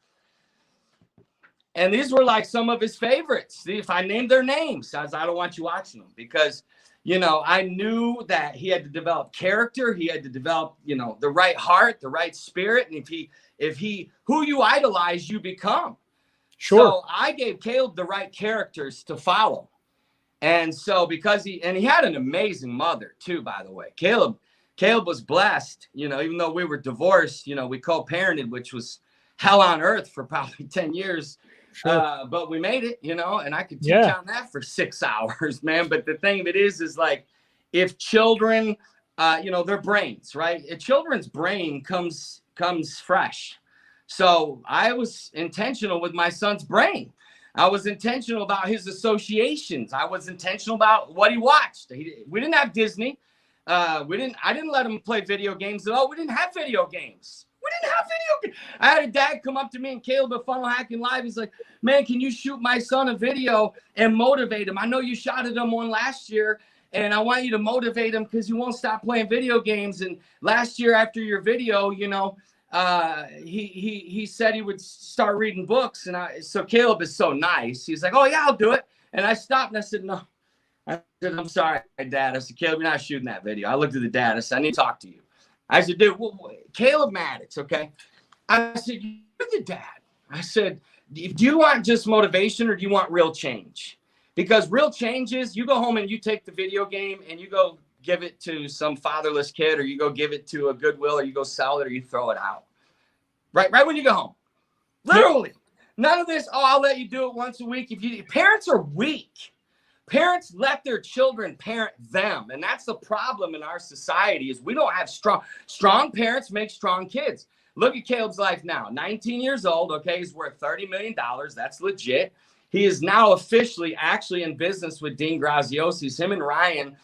And these were like some of his favorites. See, if I named their names, I don't want you watching them, because, I knew that he had to develop character. He had to develop, the right heart, the right spirit. And if he, who you idolize, you become. Sure. So I gave Caleb the right characters to follow. And so because he had an amazing mother too, by the way. Caleb was blessed, even though we were divorced, we co-parented, which was hell on earth for probably 10 years. Sure. But we made it, and I could teach on that for 6 hours, man. But the thing of it is like, if children, their brains, right? A children's brain comes fresh. So I was intentional with my son's brain. I was intentional about his associations. I was intentional about what he watched. We didn't have Disney. I didn't let him play video games at all. We didn't have video games. I had a dad come up to me and Caleb at Funnel Hacking Live. He's like, man, can you shoot my son a video and motivate him? I know you shot at him one last year, and I want you to motivate him because he won't stop playing video games. And last year after your video, he said he would start reading books. And so Caleb is so nice. He's like, oh yeah, I'll do it. And I stopped and I said, no. I said, I'm sorry, Dad. I said, Caleb, you're not shooting that video. I looked at the dad. I said, I need to talk to you. I said, dude, Caleb Maddix, okay? I said, you're the dad. I said, do you want just motivation or do you want real change? Because real change is you go home and you take the video game and you go give it to some fatherless kid, or you go give it to a Goodwill, or you go sell it, or you throw it out. Right when you go home. Literally. None of this, I'll let you do it once a week. Parents are weak. Parents let their children parent them. And that's the problem in our society, is we don't have strong parents make strong kids. Look at Caleb's life now. 19 years old. Okay. He's worth $30 million. That's legit. He is now officially actually in business with Dean Graziosi. Him and Ryan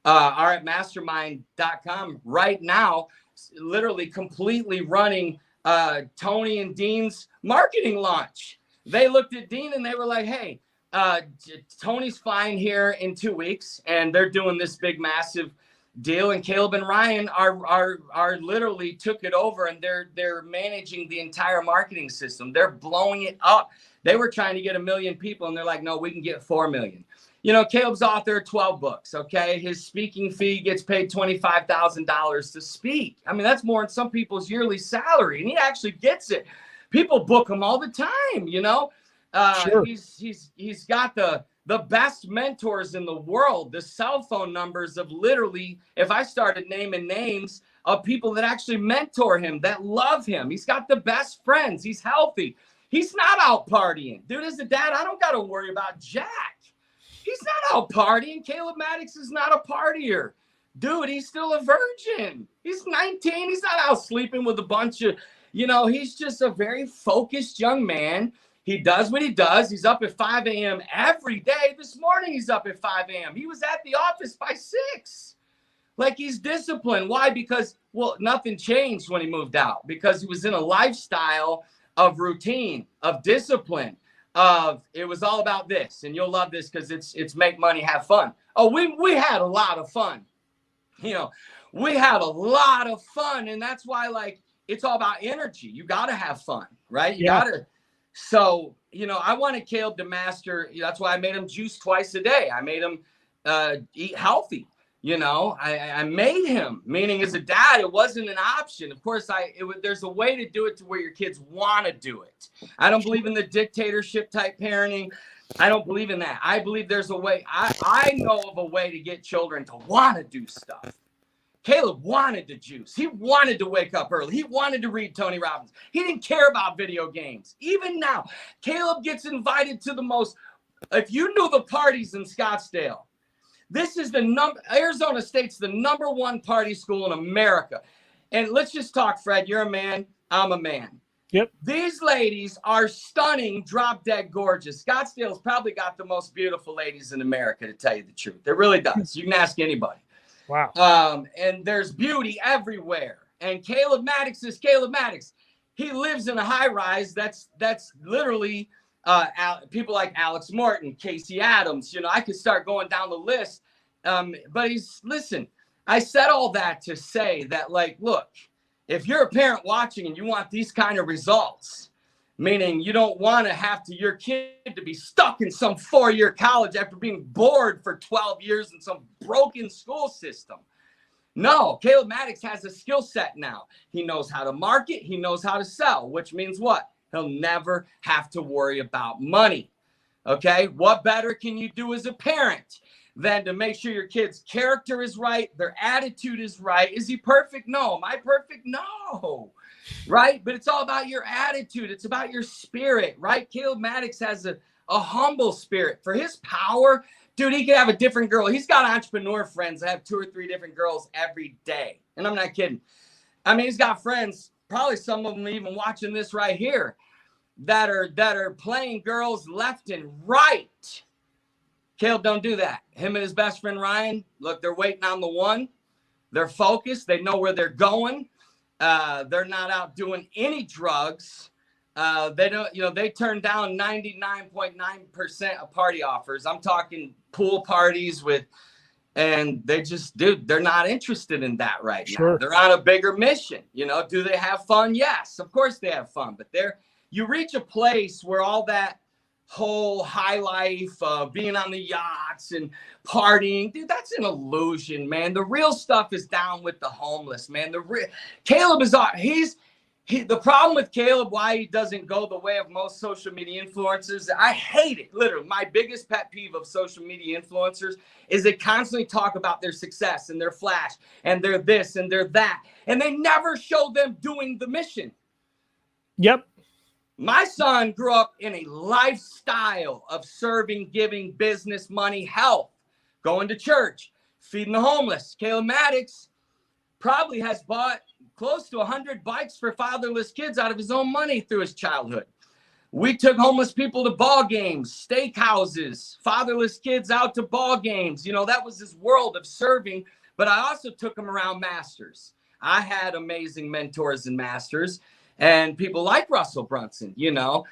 are at mastermind.com right now, literally completely running Tony and Dean's marketing launch. They looked at Dean and they were like, hey, Tony's flying here in 2 weeks, and they're doing this big, massive deal. And Caleb and Ryan are literally took it over, and they're managing the entire marketing system. They're blowing it up. They were trying to get 1 million people, and they're like, no, we can get 4 million. Caleb's authored 12 books. Okay. His speaking fee gets paid $25,000 to speak. I mean, that's more than some people's yearly salary, and he actually gets it. People book him all the time, Sure. He's got the best mentors in the world. The cell phone numbers of literally, if I started naming names of people that actually mentor him, that love him. He's got the best friends. He's healthy. He's not out partying. Dude, as a dad, I don't got to worry about Jack. He's not out partying. Caleb Maddix is not a partier. Dude, he's still a virgin. He's 19. He's not out sleeping with a bunch of, he's just a very focused young man. He does what he does. He's up at 5 a.m. every day. This morning, he's up at 5 a.m. He was at the office by 6. Like, he's disciplined. Why? Because, nothing changed when he moved out. Because he was in a lifestyle of routine, of discipline, it was all about this. And you'll love this because it's make money, have fun. Oh, we had a lot of fun. we had a lot of fun. And that's why, like, it's all about energy. You got to have fun, right? You got to. So, you know, I wanted Caleb to master. That's why I made him juice twice a day. I made him eat healthy. You know, I made him, meaning as a dad, it wasn't an option. Of course, there's a way to do it to where your kids want to do it. I don't believe in the dictatorship type parenting. I don't believe in that. I believe there's a way. I know of a way to get children to want to do stuff. Caleb wanted to juice. He wanted to wake up early. He wanted to read Tony Robbins. He didn't care about video games. Even now, Caleb gets invited to the most, if you knew the parties in Scottsdale, this is Arizona State's the #1 party school in America. And let's just talk, Fred. You're a man. I'm a man. Yep. These ladies are stunning, drop dead gorgeous. Scottsdale's probably got the most beautiful ladies in America, to tell you the truth. It really does. You can ask anybody. Wow. And there's beauty everywhere. And Caleb Maddix is Caleb Maddix. He lives in a high rise. That's literally people like Alex Morton, Casey Adams. You know, I could start going down the list. But listen, I said all that to say that, like, look, if you're a parent watching and you want these kind of results, meaning you don't want to have your kid to be stuck in some 4-year college after being bored for 12 years in some broken school system. No, Caleb Maddix has a skill set now. He knows how to market. He knows how to sell, which means what? He'll never have to worry about money. Okay? What better can you do as a parent than to make sure your kid's character is right, their attitude is right? Is he perfect? No. Am I perfect? No. Right? But it's all about your attitude. It's about your spirit, right? Caleb Maddix has a humble spirit. For his power, dude, he could have a different girl. He's got entrepreneur friends that have 2 or 3 different girls every day. And I'm not kidding. I mean, he's got friends, probably some of them even watching this right here, that are playing girls left and right. Caleb don't do that. Him and his best friend Ryan, look, they're waiting on the one. They're focused. They know where they're going. They're not out doing any drugs. They don't, you know, they turn down 99.9% of party offers. I'm talking pool parties and they just, dude, they're not interested in that right now. They're on a bigger mission. You know, do they have fun? Yes, of course they have fun, but you reach a place where all that whole high life, being on the yachts and partying, dude, that's an illusion, man. The real stuff is down with the homeless, man. Caleb is the problem with Caleb, why he doesn't go the way of most social media influencers. I hate it. Literally, my biggest pet peeve of social media influencers is they constantly talk about their success and their flash and their this and their that, and they never show them doing the mission. Yep. My son grew up in a lifestyle of serving, giving, business, money, health, going to church, feeding the homeless. Caleb Maddix probably has bought close to 100 bikes for fatherless kids out of his own money through his childhood. We took homeless people to ball games, steakhouses, fatherless kids out to ball games. You know, that was his world of serving. But I also took him around masters. I had amazing mentors and masters. And people like Russell Brunson, you know,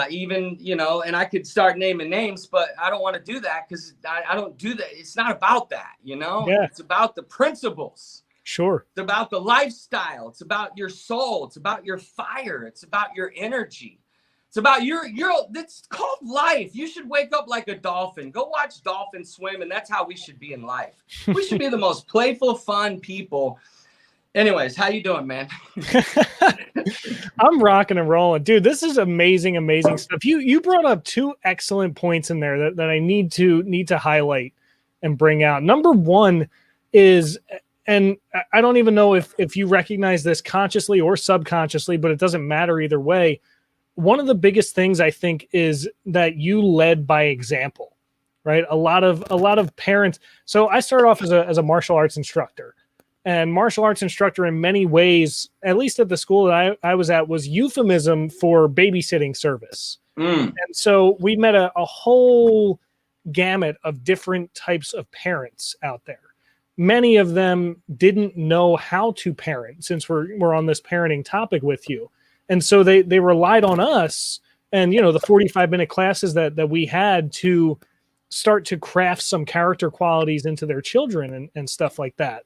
even, you know, and I could start naming names, but I don't want to do that because I don't do that. It's not about that, you know, It's about the principles. Sure. It's about the lifestyle. It's about your soul. It's about your fire. It's about your energy. It's about it's called life. You should wake up like a dolphin. Go watch dolphins swim. And that's how we should be in life. We should be the most playful, fun people. Anyways, how you doing, man? I'm rocking and rolling. Dude, this is amazing, amazing stuff. You brought up 2 excellent points in there that I need to highlight and bring out. Number 1 is, and I don't even know if you recognize this consciously or subconsciously, but it doesn't matter either way. One of the biggest things I think is that you led by example, right? A lot of parents. So I started off as a martial arts instructor. And martial arts instructor in many ways, at least at the school that I was at, was euphemism for babysitting service. And so we met a whole gamut of different types of parents out there. Many of them didn't know how to parent, since we're on this parenting topic with you. And so they relied on us and, you know, the 45-minute classes that we had to start to craft some character qualities into their children and stuff like that.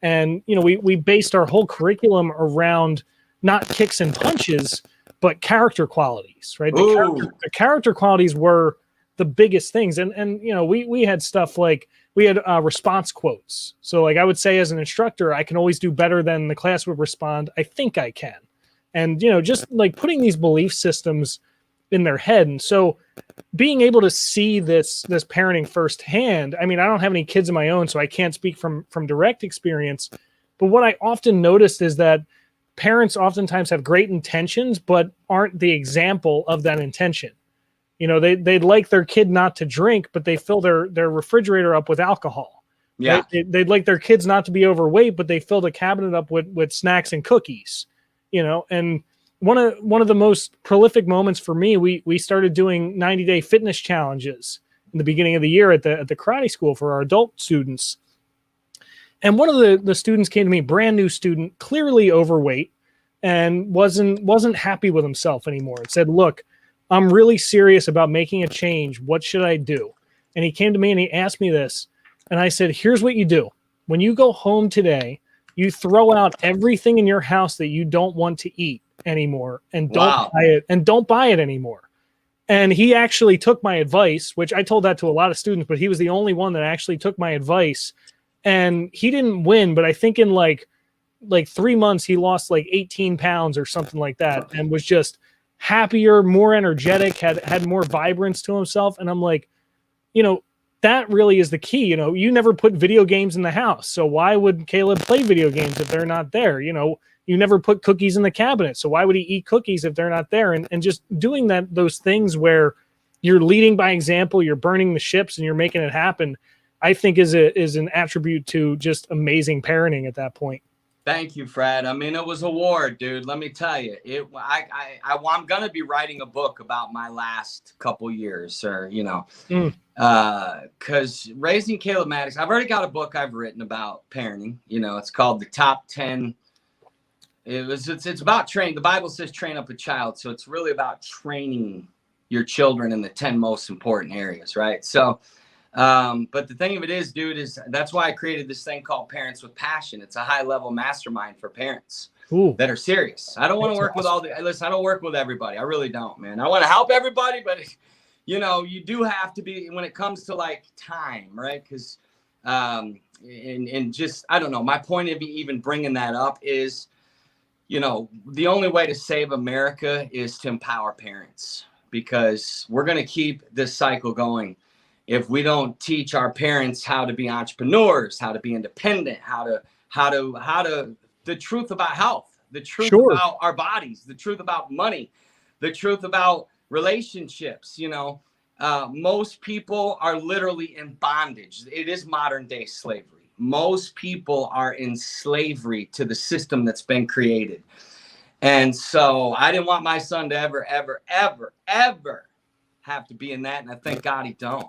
And, you know, we based our whole curriculum around not kicks and punches, but character qualities, right? The character qualities were the biggest things. And you know, we had stuff like, we had response quotes. So like I would say as an instructor, I can always do better than the class would respond. I think I can. And, you know, just like putting these belief systems in their head. And so being able to see this parenting firsthand, I mean, I don't have any kids of my own, so I can't speak from direct experience. But what I often noticed is that parents oftentimes have great intentions, but aren't the example of that intention. You know, they'd like their kid not to drink, but they fill their refrigerator up with alcohol. Yeah. Right? They'd like their kids not to be overweight, but they fill the cabinet up with snacks and cookies. You know, and one of the most prolific moments for me, we started doing 90-day fitness challenges in the beginning of the year at the karate school for our adult students. And one of the students came to me, brand new student, clearly overweight, and wasn't happy with himself anymore. And said, "Look, I'm really serious about making a change. What should I do?" And he came to me and he asked me this. And I said, "Here's what you do. When you go home today, you throw out everything in your house that you don't want to eat anymore and don't buy it anymore." And he actually took my advice, which I told that to a lot of students, but he was the only one that actually took my advice. And he didn't win, but I think in like 3 months, he lost like 18 pounds or something like that, and was just happier, more energetic, had more vibrance to himself. And I'm like, you know, that really is the key. You know, you never put video games in the house, so why would Caleb play video games if they're not there? You know, you never put cookies in the cabinet, so why would he eat cookies if they're not there? And just doing those things where you're leading by example, you're burning the ships, and you're making it happen, I think is an attribute to just amazing parenting at that point. Thank you, Fred. I mean, it was a war, dude. Let me tell you, I'm going to be writing a book about my last couple years, or, you know, because raising Caleb Maddix, I've already got a book I've written about parenting. You know, it's called The Top 10. It's about training. The Bible says train up a child. So it's really about training your children in the 10 most important areas. Right. So, but the thing of it is, dude, is that's why I created this thing called Parents with Passion. It's a high level mastermind for parents that are serious. I don't want to work with listen, I don't work with everybody. I really don't, man. I want to help everybody, but you know, you do have to be, when it comes to like time, right? Because, and just, I don't know, my point of even bringing that up is, you know, the only way to save America is to empower parents, because we're going to keep this cycle going if we don't teach our parents how to be entrepreneurs, how to be independent, how to the truth about health, the truth about our bodies, the truth about money, the truth about relationships. You know, most people are literally in bondage. It is modern day slavery. Most people are in slavery to the system that's been created. And so I didn't want my son to ever have to be in that. And I thank God he don't.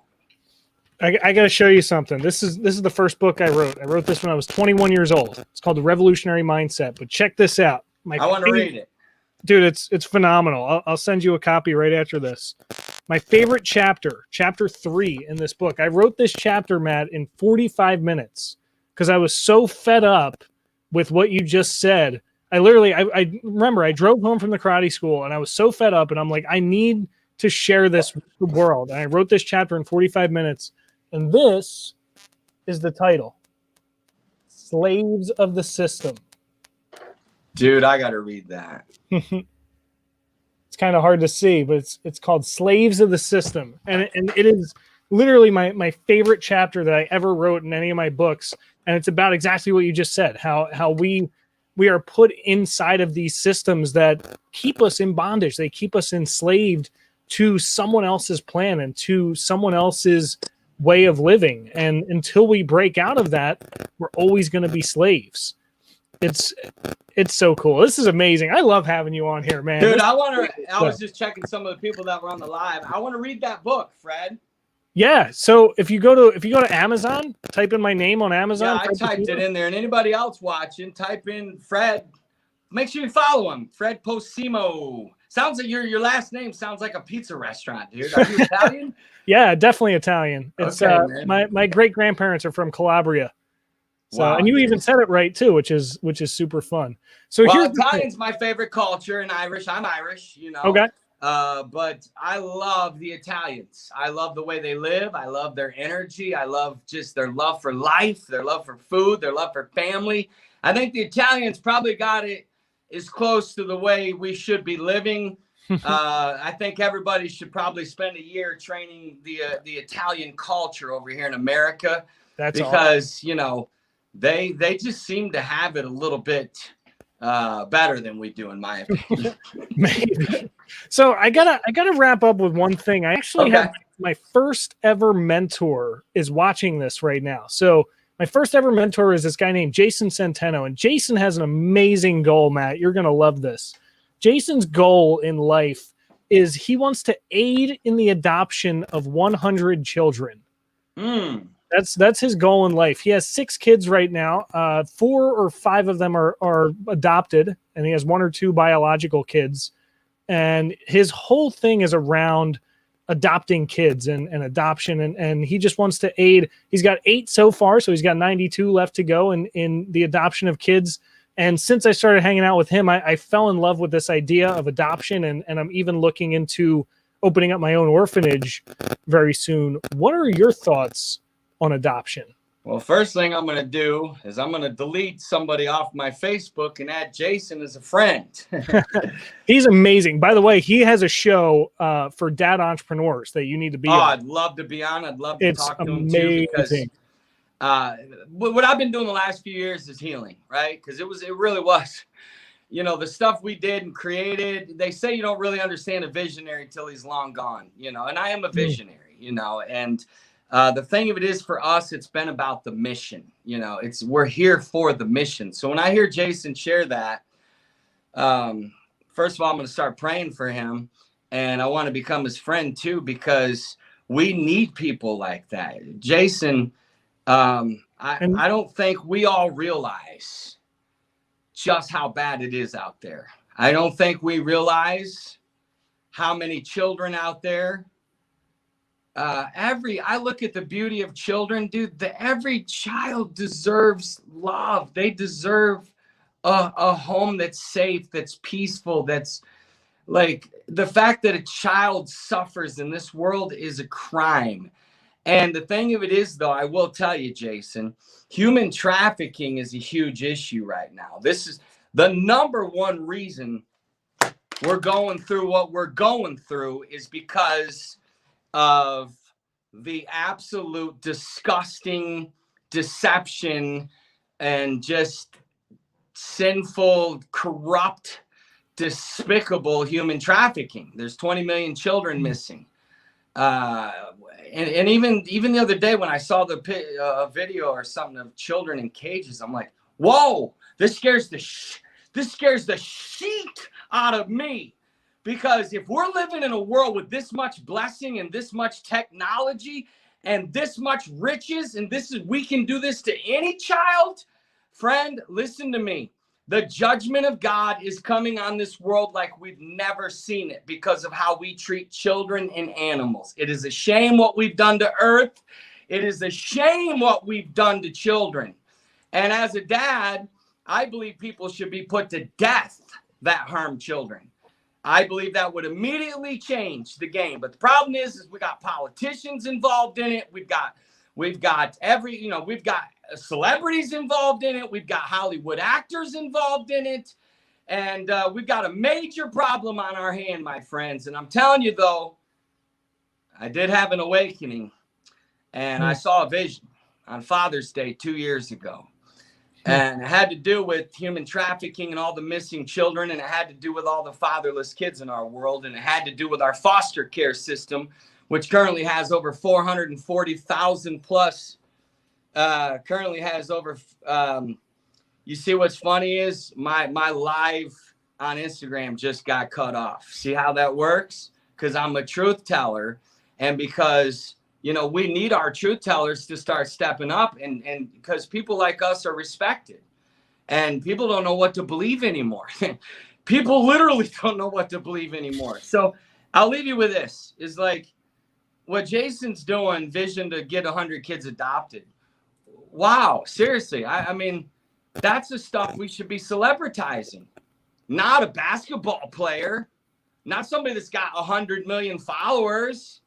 I got to show you something. This is the first book I wrote. I wrote this when I was 21 years old. It's called The Revolutionary Mindset. But check this out. I want to read it. Dude, it's phenomenal. I'll send you a copy right after this. My favorite chapter 3 in this book. I wrote this chapter, Matt, in 45 minutes because I was so fed up with what you just said. I remember I drove home from the karate school and I was so fed up, and I'm like, I need to share this with the world. And I wrote this chapter in 45 minutes. And this is the title: Slaves of the System. Dude, I got to read that. It's kind of hard to see, but it's called Slaves of the System. And it is literally my favorite chapter that I ever wrote in any of my books. And it's about exactly what you just said, how we are put inside of these systems that keep us in bondage. They keep us enslaved to someone else's plan and to someone else's way of living. And until we break out of that, we're always going to be slaves. It's so cool. This is amazing. I love having you on here, man. Dude, I was just checking some of the people that were on the live. I want to read that book, Fred. Yeah. So if you go to Amazon, type in my name on Amazon. Yeah, I typed it in there. And anybody else watching, type in Fred. Make sure you follow him, Fred Posimo. Sounds like your last name sounds like a pizza restaurant, dude. Are you Italian? Yeah, definitely Italian. It's okay, my great grandparents are from Calabria. So, Wow. and you even said it right too, which is super fun. So Well, here's Italian's my favorite culture, and Irish. I'm Irish, you know. Okay. But I love the Italians. I love the way they live. I love their energy. I love just their love for life, their love for food, their love for family. I think the Italians probably got it as close to the way we should be living. I think everybody should probably spend a year training the Italian culture over here in America. That's because awesome. you know they just seem to have it a little bit better than we do, in my opinion. Maybe. So I gotta wrap up with one thing. I actually have my first ever mentor is watching this right now. So my first ever mentor is this guy named Jason Centeno, and Jason has an amazing goal, Matt. You're gonna love this. Jason's goal in life is he wants to aid in the adoption of 100 children. That's his goal in life. He has 6 kids right now. 4 or 5 of them are adopted, and he has 1 or 2 biological kids. And his whole thing is around adopting kids and adoption. And he just wants to aid. He's got 8 so far, so he's got 92 left to go in the adoption of kids. And since I started hanging out with him, I fell in love with this idea of adoption, and I'm even looking into opening up my own orphanage very soon. What are your thoughts on adoption? Well, first thing I'm going to do is I'm going to delete somebody off my Facebook and add Jason as a friend. He's amazing. By the way, he has a show for dad entrepreneurs that you need to be on. I'd love to be on. I'd love to talk to him too, because what I've been doing the last few years is healing, right? Because it really was, you know, the stuff we did and created. They say you don't really understand a visionary till he's long gone, you know, and I am a visionary, you know, and the thing of it is, for us, it's been about the mission. You know, we're here for the mission. So when I hear Jason share that, first of all, I'm going to start praying for him, and I want to become his friend too, because we need people like that. Jason, I don't think we all realize just how bad it is out there. I don't think we realize how many children out there. I look at the beauty of children, dude. Every child deserves love. They deserve a home that's safe, that's peaceful, that's like, the fact that a child suffers in this world is a crime. And the thing of it is, though, I will tell you, Jason, human trafficking is a huge issue right now. This is the number one reason we're going through what we're going through, is because of the absolute disgusting deception and just sinful, corrupt, despicable human trafficking. There's 20 million children missing. And even the other day when I saw the video or something of children in cages, I'm like, whoa, this scares the sheet out of me. Because if we're living in a world with this much blessing and this much technology and this much riches, and we can do this to any child, friend, listen to me. The judgment of God is coming on this world like we've never seen it, because of how we treat children and animals. It is a shame what we've done to earth. It is a shame what we've done to children. And as a dad, I believe people should be put to death that harm children. I believe that would immediately change the game. But the problem is we got politicians involved in it. We've got we've got celebrities involved in it. We've got Hollywood actors involved in it. And we've got a major problem on our hand, my friends. And I'm telling you, though, I did have an awakening, and I saw a vision on Father's Day 2 years ago. And it had to do with human trafficking and all the missing children. And it had to do with all the fatherless kids in our world. And it had to do with our foster care system, which currently has over 440,000 plus. Currently has over, you see what's funny is my live on Instagram just got cut off. See how that works? Because I'm a truth teller, and because you know, we need our truth tellers to start stepping up, and because people like us are respected, and people don't know what to believe anymore. People literally don't know what to believe anymore. So I'll leave you with this, is like what Jason's doing, vision to get 100 kids adopted. wow, seriously. I mean, that's the stuff we should be celebritizing. Not a basketball player, not somebody that's got 100 million followers,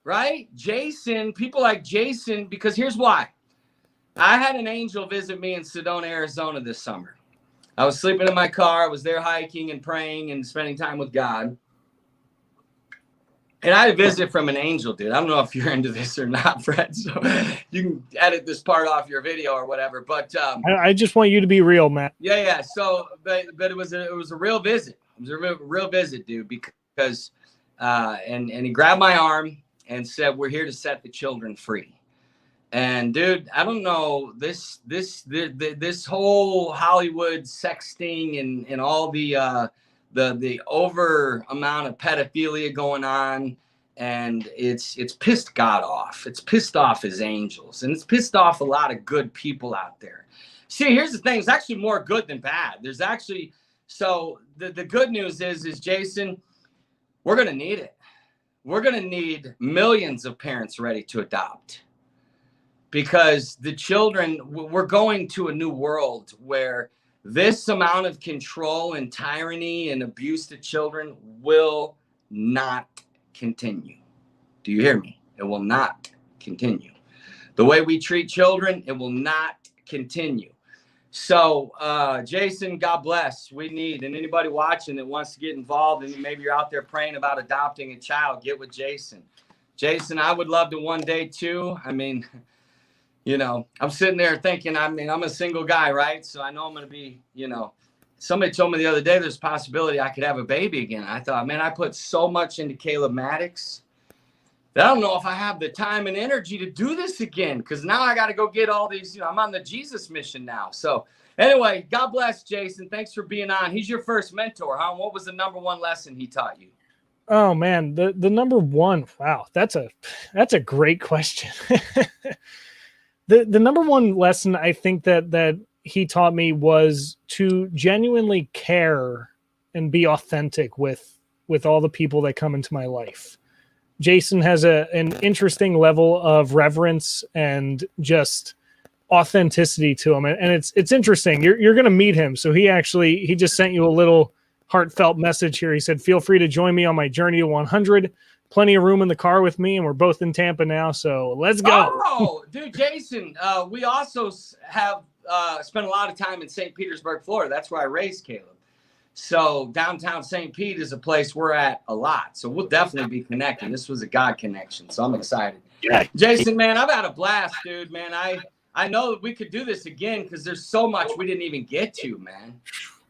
right? Jason, people like Jason, because here's why. I had an angel visit me in Sedona, Arizona this summer. I was sleeping in my car. I was there hiking and praying and spending time with God. And I had a visit from an angel, dude. I don't know if you're into this or not, Fred. So you can edit this part off your video or whatever. But I just want you to be real, Matt. Yeah. So, but it was a real visit. It was a real visit, dude. Because and he grabbed my arm and said, "We're here to set the children free." And dude, I don't know this whole Hollywood sexting and all the over amount of pedophilia going on, and it's pissed God off. It's pissed off his angels, and it's pissed off a lot of good people out there. See, here's the thing: it's actually more good than bad. There's actually the good news is Jason, we're gonna need it. We're gonna need millions of parents ready to adopt. Because the children, we're going to a new world where this amount of control and tyranny and abuse to children will not continue. Do you hear me? It will not continue. The way we treat children, it will not continue. So, Jason, God bless. We need, and anybody watching that wants to get involved, and maybe you're out there praying about adopting a child, get with Jason. Jason, I would love to one day too. I mean, you know, I'm sitting there thinking, I mean, I'm a single guy, right? So I know I'm going to be, you know, somebody told me the other day there's a possibility I could have a baby again. I thought, man, I put so much into Caleb Maddix that I don't know if I have the time and energy to do this again, because now I got to go get all these, you know, I'm on the Jesus mission now. So anyway, God bless Jason. Thanks for being on. He's your first mentor, huh? What was the number one lesson he taught you? Oh man, the number one. Wow, that's a great question. The number one lesson I think that he taught me was to genuinely care and be authentic with all the people that come into my life. Jason has an interesting level of reverence and just authenticity to him, and it's interesting. You're going to meet him. So he just sent you a little heartfelt message here. He said, "Feel free to join me on my journey to 100. Plenty of room in the car with me, and we're both in Tampa now, so let's go." Oh, dude, Jason, we also have spent a lot of time in St. Petersburg, Florida. That's where I raised Caleb. So downtown St. Pete is a place we're at a lot. So we'll definitely be connecting. This was a God connection, so I'm excited. Yeah, Jason, man, I've had a blast, dude, man. I know that we could do this again because there's so much we didn't even get to, man.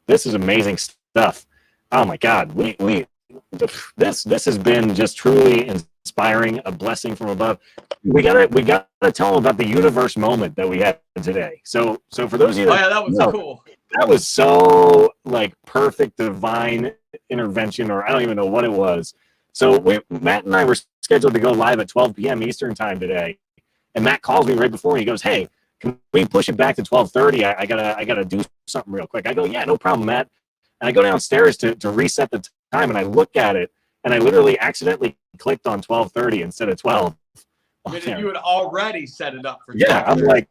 This is amazing stuff. Oh my God, this has been just truly inspiring, a blessing from above. We gotta tell them about the universe moment that we had today. So for those of you that was cool. That was so like perfect divine intervention, or I don't even know what it was. So Matt and I were scheduled to go live at 12 p.m. Eastern time today, and Matt calls me right before. He goes, "Hey, can we push it back to 12:30? I gotta do something real quick." I go, "Yeah, no problem, Matt." And I go downstairs to reset the time, and I look at it, and I literally accidentally clicked on 12:30 instead of 12. You had already set it up for 12:30. Yeah,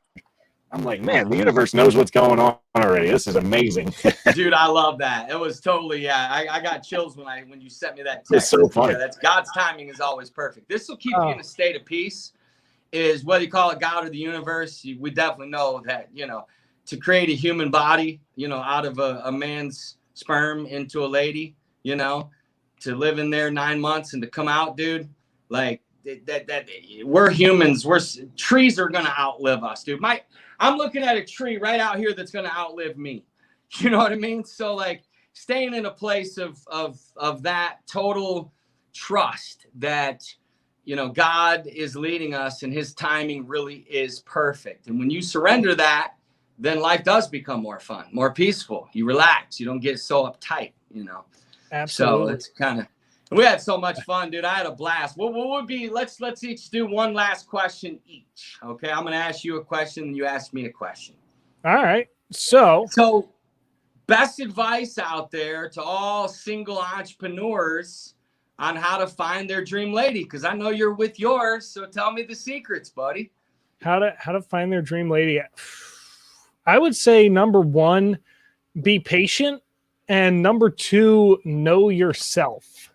I'm like, man, the universe knows what's going on already. This is amazing. Dude, I love that. It was totally, I got chills when you sent me that text. It's so funny. Yeah, that's God's timing is always perfect. This will keep you in a state of peace. Is whether you call it God or the universe, we definitely know that, you know, to create a human body, you know, out of a man's sperm into a lady, you know, to live in there 9 months and to come out, dude, like that we're humans. Trees are going to outlive us, dude. I'm looking at a tree right out here that's going to outlive me. You know what I mean? So like staying in a place of that total trust that, you know, God is leading us and his timing really is perfect. And when you surrender that, then life does become more fun, more peaceful. You relax. You don't get so uptight, you know. Absolutely. So it's kind of, we had so much fun, dude. I had a blast. What would be, let's each do one last question each. Okay. I'm going to ask you a question and you ask me a question. All right. So best advice out there to all single entrepreneurs on how to find their dream lady. Cause I know you're with yours. So tell me the secrets, buddy. How to find their dream lady. I would say number one, be patient, and number two, know yourself.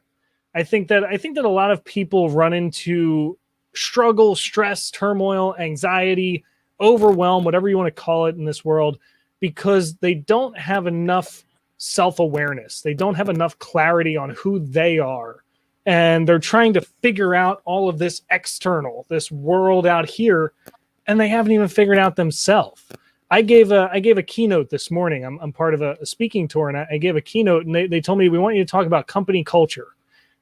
I think that a lot of people run into struggle, stress, turmoil, anxiety, overwhelm, whatever you want to call it in this world, because they don't have enough self-awareness. They don't have enough clarity on who they are. And they're trying to figure out all of this external, this world out here, and they haven't even figured out themselves. I gave a keynote this morning. I'm part of a speaking tour, and I gave a keynote, and they told me, we want you to talk about company culture.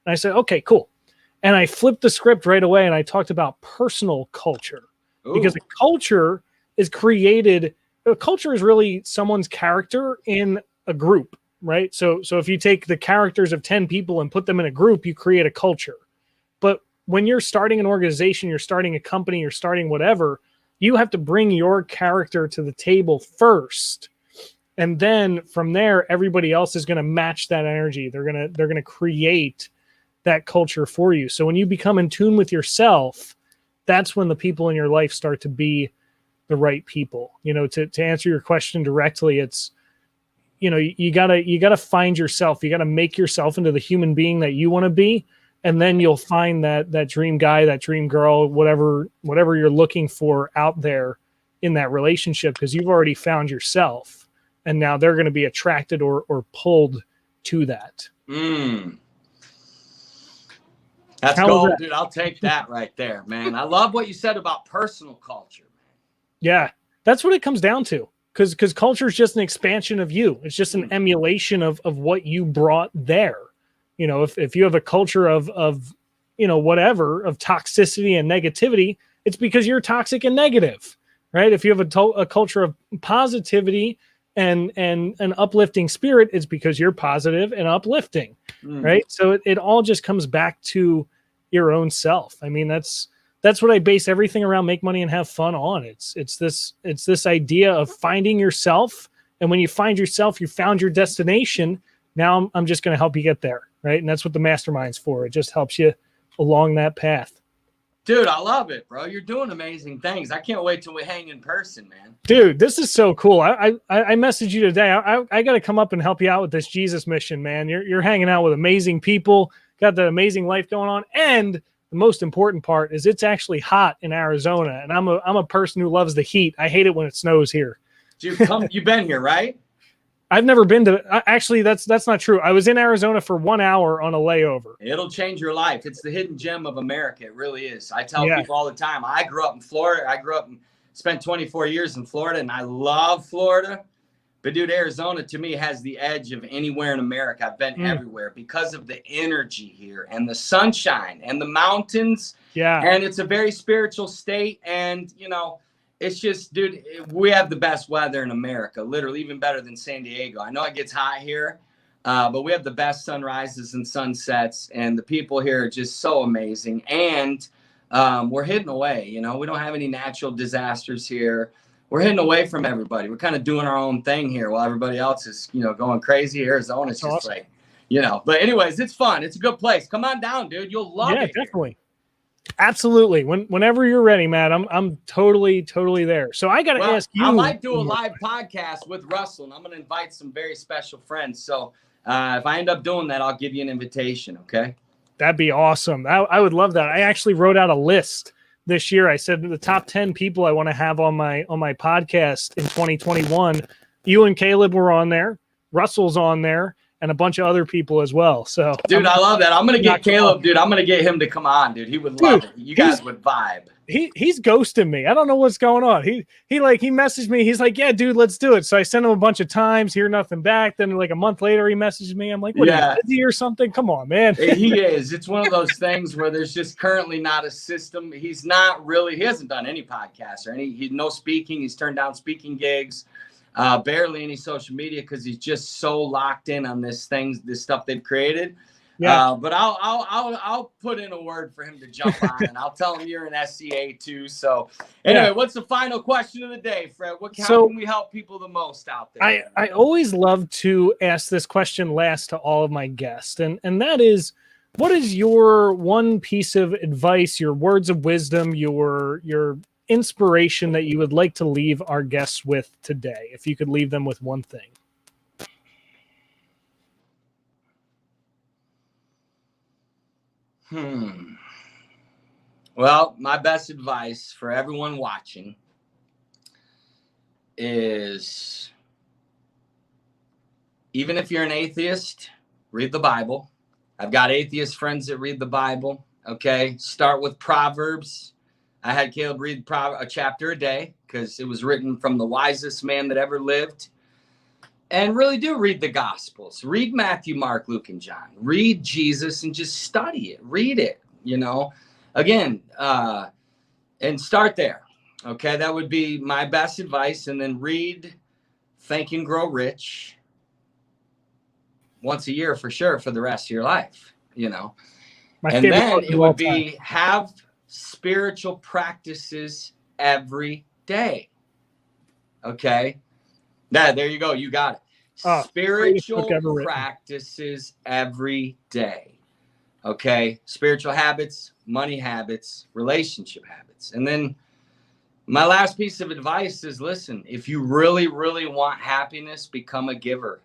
And I said, okay, cool. And I flipped the script right away, and I talked about personal culture. Ooh. Because a culture is created. A culture is really someone's character in a group, right? So if you take the characters of 10 people and put them in a group, you create a culture. But when you're starting an organization, you're starting a company, you're starting whatever, you have to bring your character to the table first. And then from there, everybody else is going to match that energy. They're going to create that culture for you. So when you become in tune with yourself, that's when the people in your life start to be the right people. You know, to answer your question directly, it's, you know, you gotta find yourself. You gotta make yourself into the human being that you want to be, and then you'll find that dream guy, that dream girl, whatever you're looking for out there in that relationship, because you've already found yourself, and now they're going to be attracted or pulled to that. That's gold, dude. I'll take that right there, man. I love what you said about personal culture, man. Yeah, that's what it comes down to. Because culture is just an expansion of you. It's just an emulation of what you brought there. You know, if you have a culture of you know, whatever, of toxicity and negativity, it's because you're toxic and negative, right? If you have a culture of positivity and an uplifting spirit, it's because you're positive and uplifting, right? So it all just comes back to your own self. I mean, that's what I base everything around Make Money and Have Fun on. It's this idea of finding yourself. And when you find yourself, you found your destination. Now I'm just going to help you get there. Right. And that's what the mastermind's for. It just helps you along that path. Dude, I love it, bro. You're doing amazing things. I can't wait till we hang in person, man. Dude, this is so cool. I messaged you today. I got to come up and help you out with this Jesus mission, man. You're hanging out with amazing people, got that amazing life going on. And the most important part is it's actually hot in Arizona. And I'm a person who loves the heat. I hate it when it snows here. You've been here, right? I've never been to, actually, that's not true. I was in Arizona for 1 hour on a layover. It'll change your life. It's the hidden gem of America. It really is. I tell people all the time, I grew up in Florida. Spent 24 years in Florida, and I love Florida. But dude, Arizona to me has the edge of anywhere in America. I've been everywhere because of the energy here and the sunshine and the mountains. Yeah. And it's a very spiritual state. And, you know, it's just, dude, we have the best weather in America, literally even better than San Diego. I know it gets hot here, but we have the best sunrises and sunsets, and the people here are just so amazing. And we're hidden away. You know, we don't have any natural disasters here. We're hidden away from everybody. We're kind of doing our own thing here while everybody else is, you know, going crazy. Arizona's just awesome. Like, you know, but anyways, it's fun. It's a good place. Come on down, dude. You'll love it. Yeah, definitely. Absolutely. Whenever you're ready, Matt, I'm totally there. So I got to ask you. I might do a live podcast with Russell, and I'm going to invite some very special friends. So if I end up doing that, I'll give you an invitation. Okay. That'd be awesome. I would love that. I actually wrote out a list this year. I said the top 10 people I want to have on my podcast in 2021. You and Caleb were on there. Russell's on there. And a bunch of other people as well. So, dude, I love that. I'm gonna get Caleb, dude. I'm gonna get him to come on, dude. He would love it. You guys would vibe. He's ghosting me. I don't know what's going on. He messaged me. He's like, yeah, dude, let's do it. So I sent him a bunch of times, hear nothing back. Then like a month later, he messaged me. I'm like, what, are you busy or something? Come on, man. He is. It's one of those things where there's just currently not a system. He hasn't done any podcasts or no speaking. He's turned down speaking gigs. Barely any social media because he's just so locked in on this stuff they've created. Yeah. But I'll put in a word for him to jump on, and I'll tell him you're an SCA too. So anyway, what's the final question of the day, Fred? How can we help people the most out there? I always love to ask this question last to all of my guests, and that is, what is your one piece of advice, your words of wisdom, your inspiration that you would like to leave our guests with today, if you could leave them with one thing? Well, my best advice for everyone watching is, even if you're an atheist, read the Bible. I've got atheist friends that read the Bible. Okay. Start with Proverbs. I had Caleb read a chapter a day because it was written from the wisest man that ever lived. And really do read the Gospels. Read Matthew, Mark, Luke, and John. Read Jesus and just study it. Read it, again, and start there. Okay, that would be my best advice. And then read Think and Grow Rich once a year for sure for the rest of your life, And then it would be have spiritual practices every day. Okay. There you go. You got it. Spiritual practices every day. Okay. Spiritual habits, money habits, relationship habits. And then my last piece of advice is, listen, if you really, really want happiness, become a giver.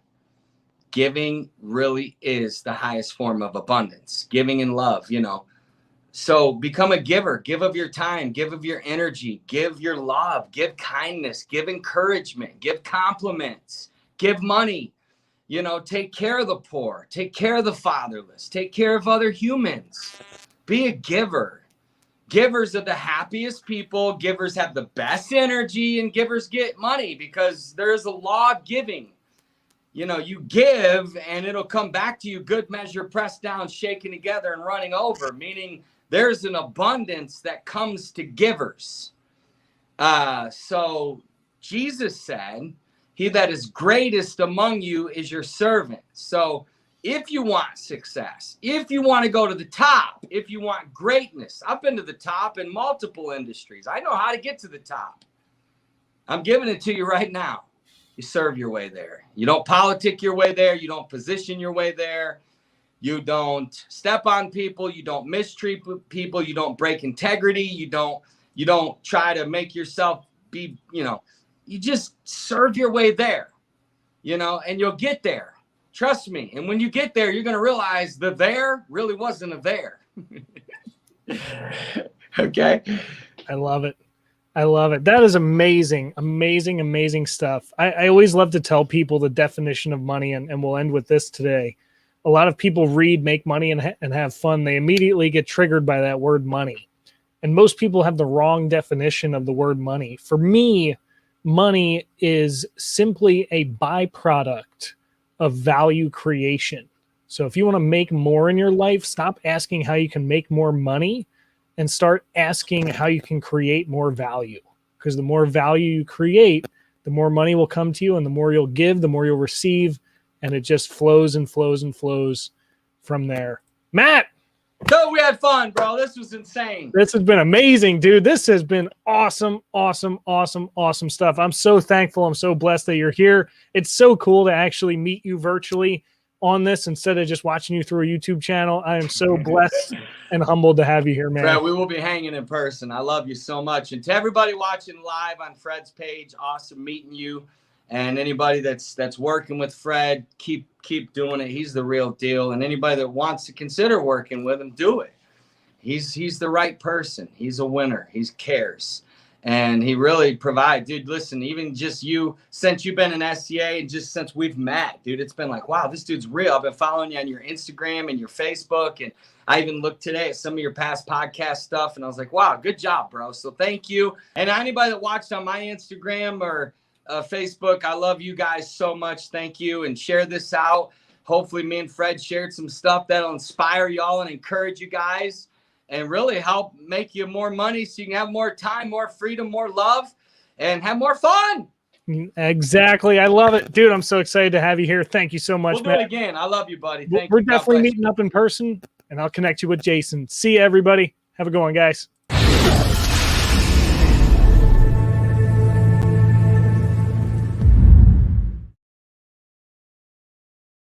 Giving really is the highest form of abundance. Giving in love, So become a giver. Give of your time. Give of your energy. Give your love. Give kindness. Give encouragement. Give compliments. Give money. Take care of the poor. Take care of the fatherless. Take care of other humans. Be a giver. Givers are the happiest people. Givers have the best energy, and givers get money because there's a law of giving. You give and it'll come back to you, good measure, pressed down, shaken together, and running over, meaning there's an abundance that comes to givers. So Jesus said, he that is greatest among you is your servant. So if you want success, if you want to go to the top, if you want greatness, I've been to the top in multiple industries. I know how to get to the top. I'm giving it to you right now. You serve your way there. You don't politic your way there. You don't position your way there. You don't step on people. You don't mistreat people. You don't break integrity. You don't try to make yourself be, you just serve your way there, and you'll get there. Trust me. And when you get there, you're going to realize the there really wasn't a there. Okay. I love it. I love it. That is amazing, amazing, amazing stuff. I always love to tell people the definition of money, and we'll end with this today. A lot of people read Make Money and Have Fun. They immediately get triggered by that word money. And most people have the wrong definition of the word money. For me, money is simply a byproduct of value creation. So if you want to make more in your life, stop asking how you can make more money and start asking how you can create more value. Because the more value you create, the more money will come to you, and the more you'll give, the more you'll receive. And it just flows and flows and flows from there. Matt! So we had fun, bro. This was insane. This has been amazing, dude. This has been awesome, awesome, awesome, awesome stuff. I'm so thankful. I'm so blessed that you're here. It's so cool to actually meet you virtually on this instead of just watching you through a YouTube channel. I am so blessed and humbled to have you here, man. Fred, we will be hanging in person. I love you so much. And to everybody watching live on Fred's page, awesome meeting you. And anybody that's working with Fred, keep doing it. He's the real deal. And anybody that wants to consider working with him, do it. He's the right person. He's a winner. He cares. And he really provides. Dude, listen, even just you, since you've been in SCA and just since we've met, dude, it's been like, wow, this dude's real. I've been following you on your Instagram and your Facebook. And I even looked today at some of your past podcast stuff. And I was like, wow, good job, bro. So thank you. And anybody that watched on my Instagram or Facebook, I love you guys so much. Thank you. And share this out. Hopefully me and Fred shared some stuff that'll inspire y'all and encourage you guys and really help make you more money so you can have more time, more freedom, more love, and have more fun. Exactly. I love it. Dude, I'm so excited to have you here. Thank you so much, We'll do it again. I love you, buddy. Thank you. We're definitely meeting up in person, and I'll connect you with Jason. See you, everybody. Have a good one, guys.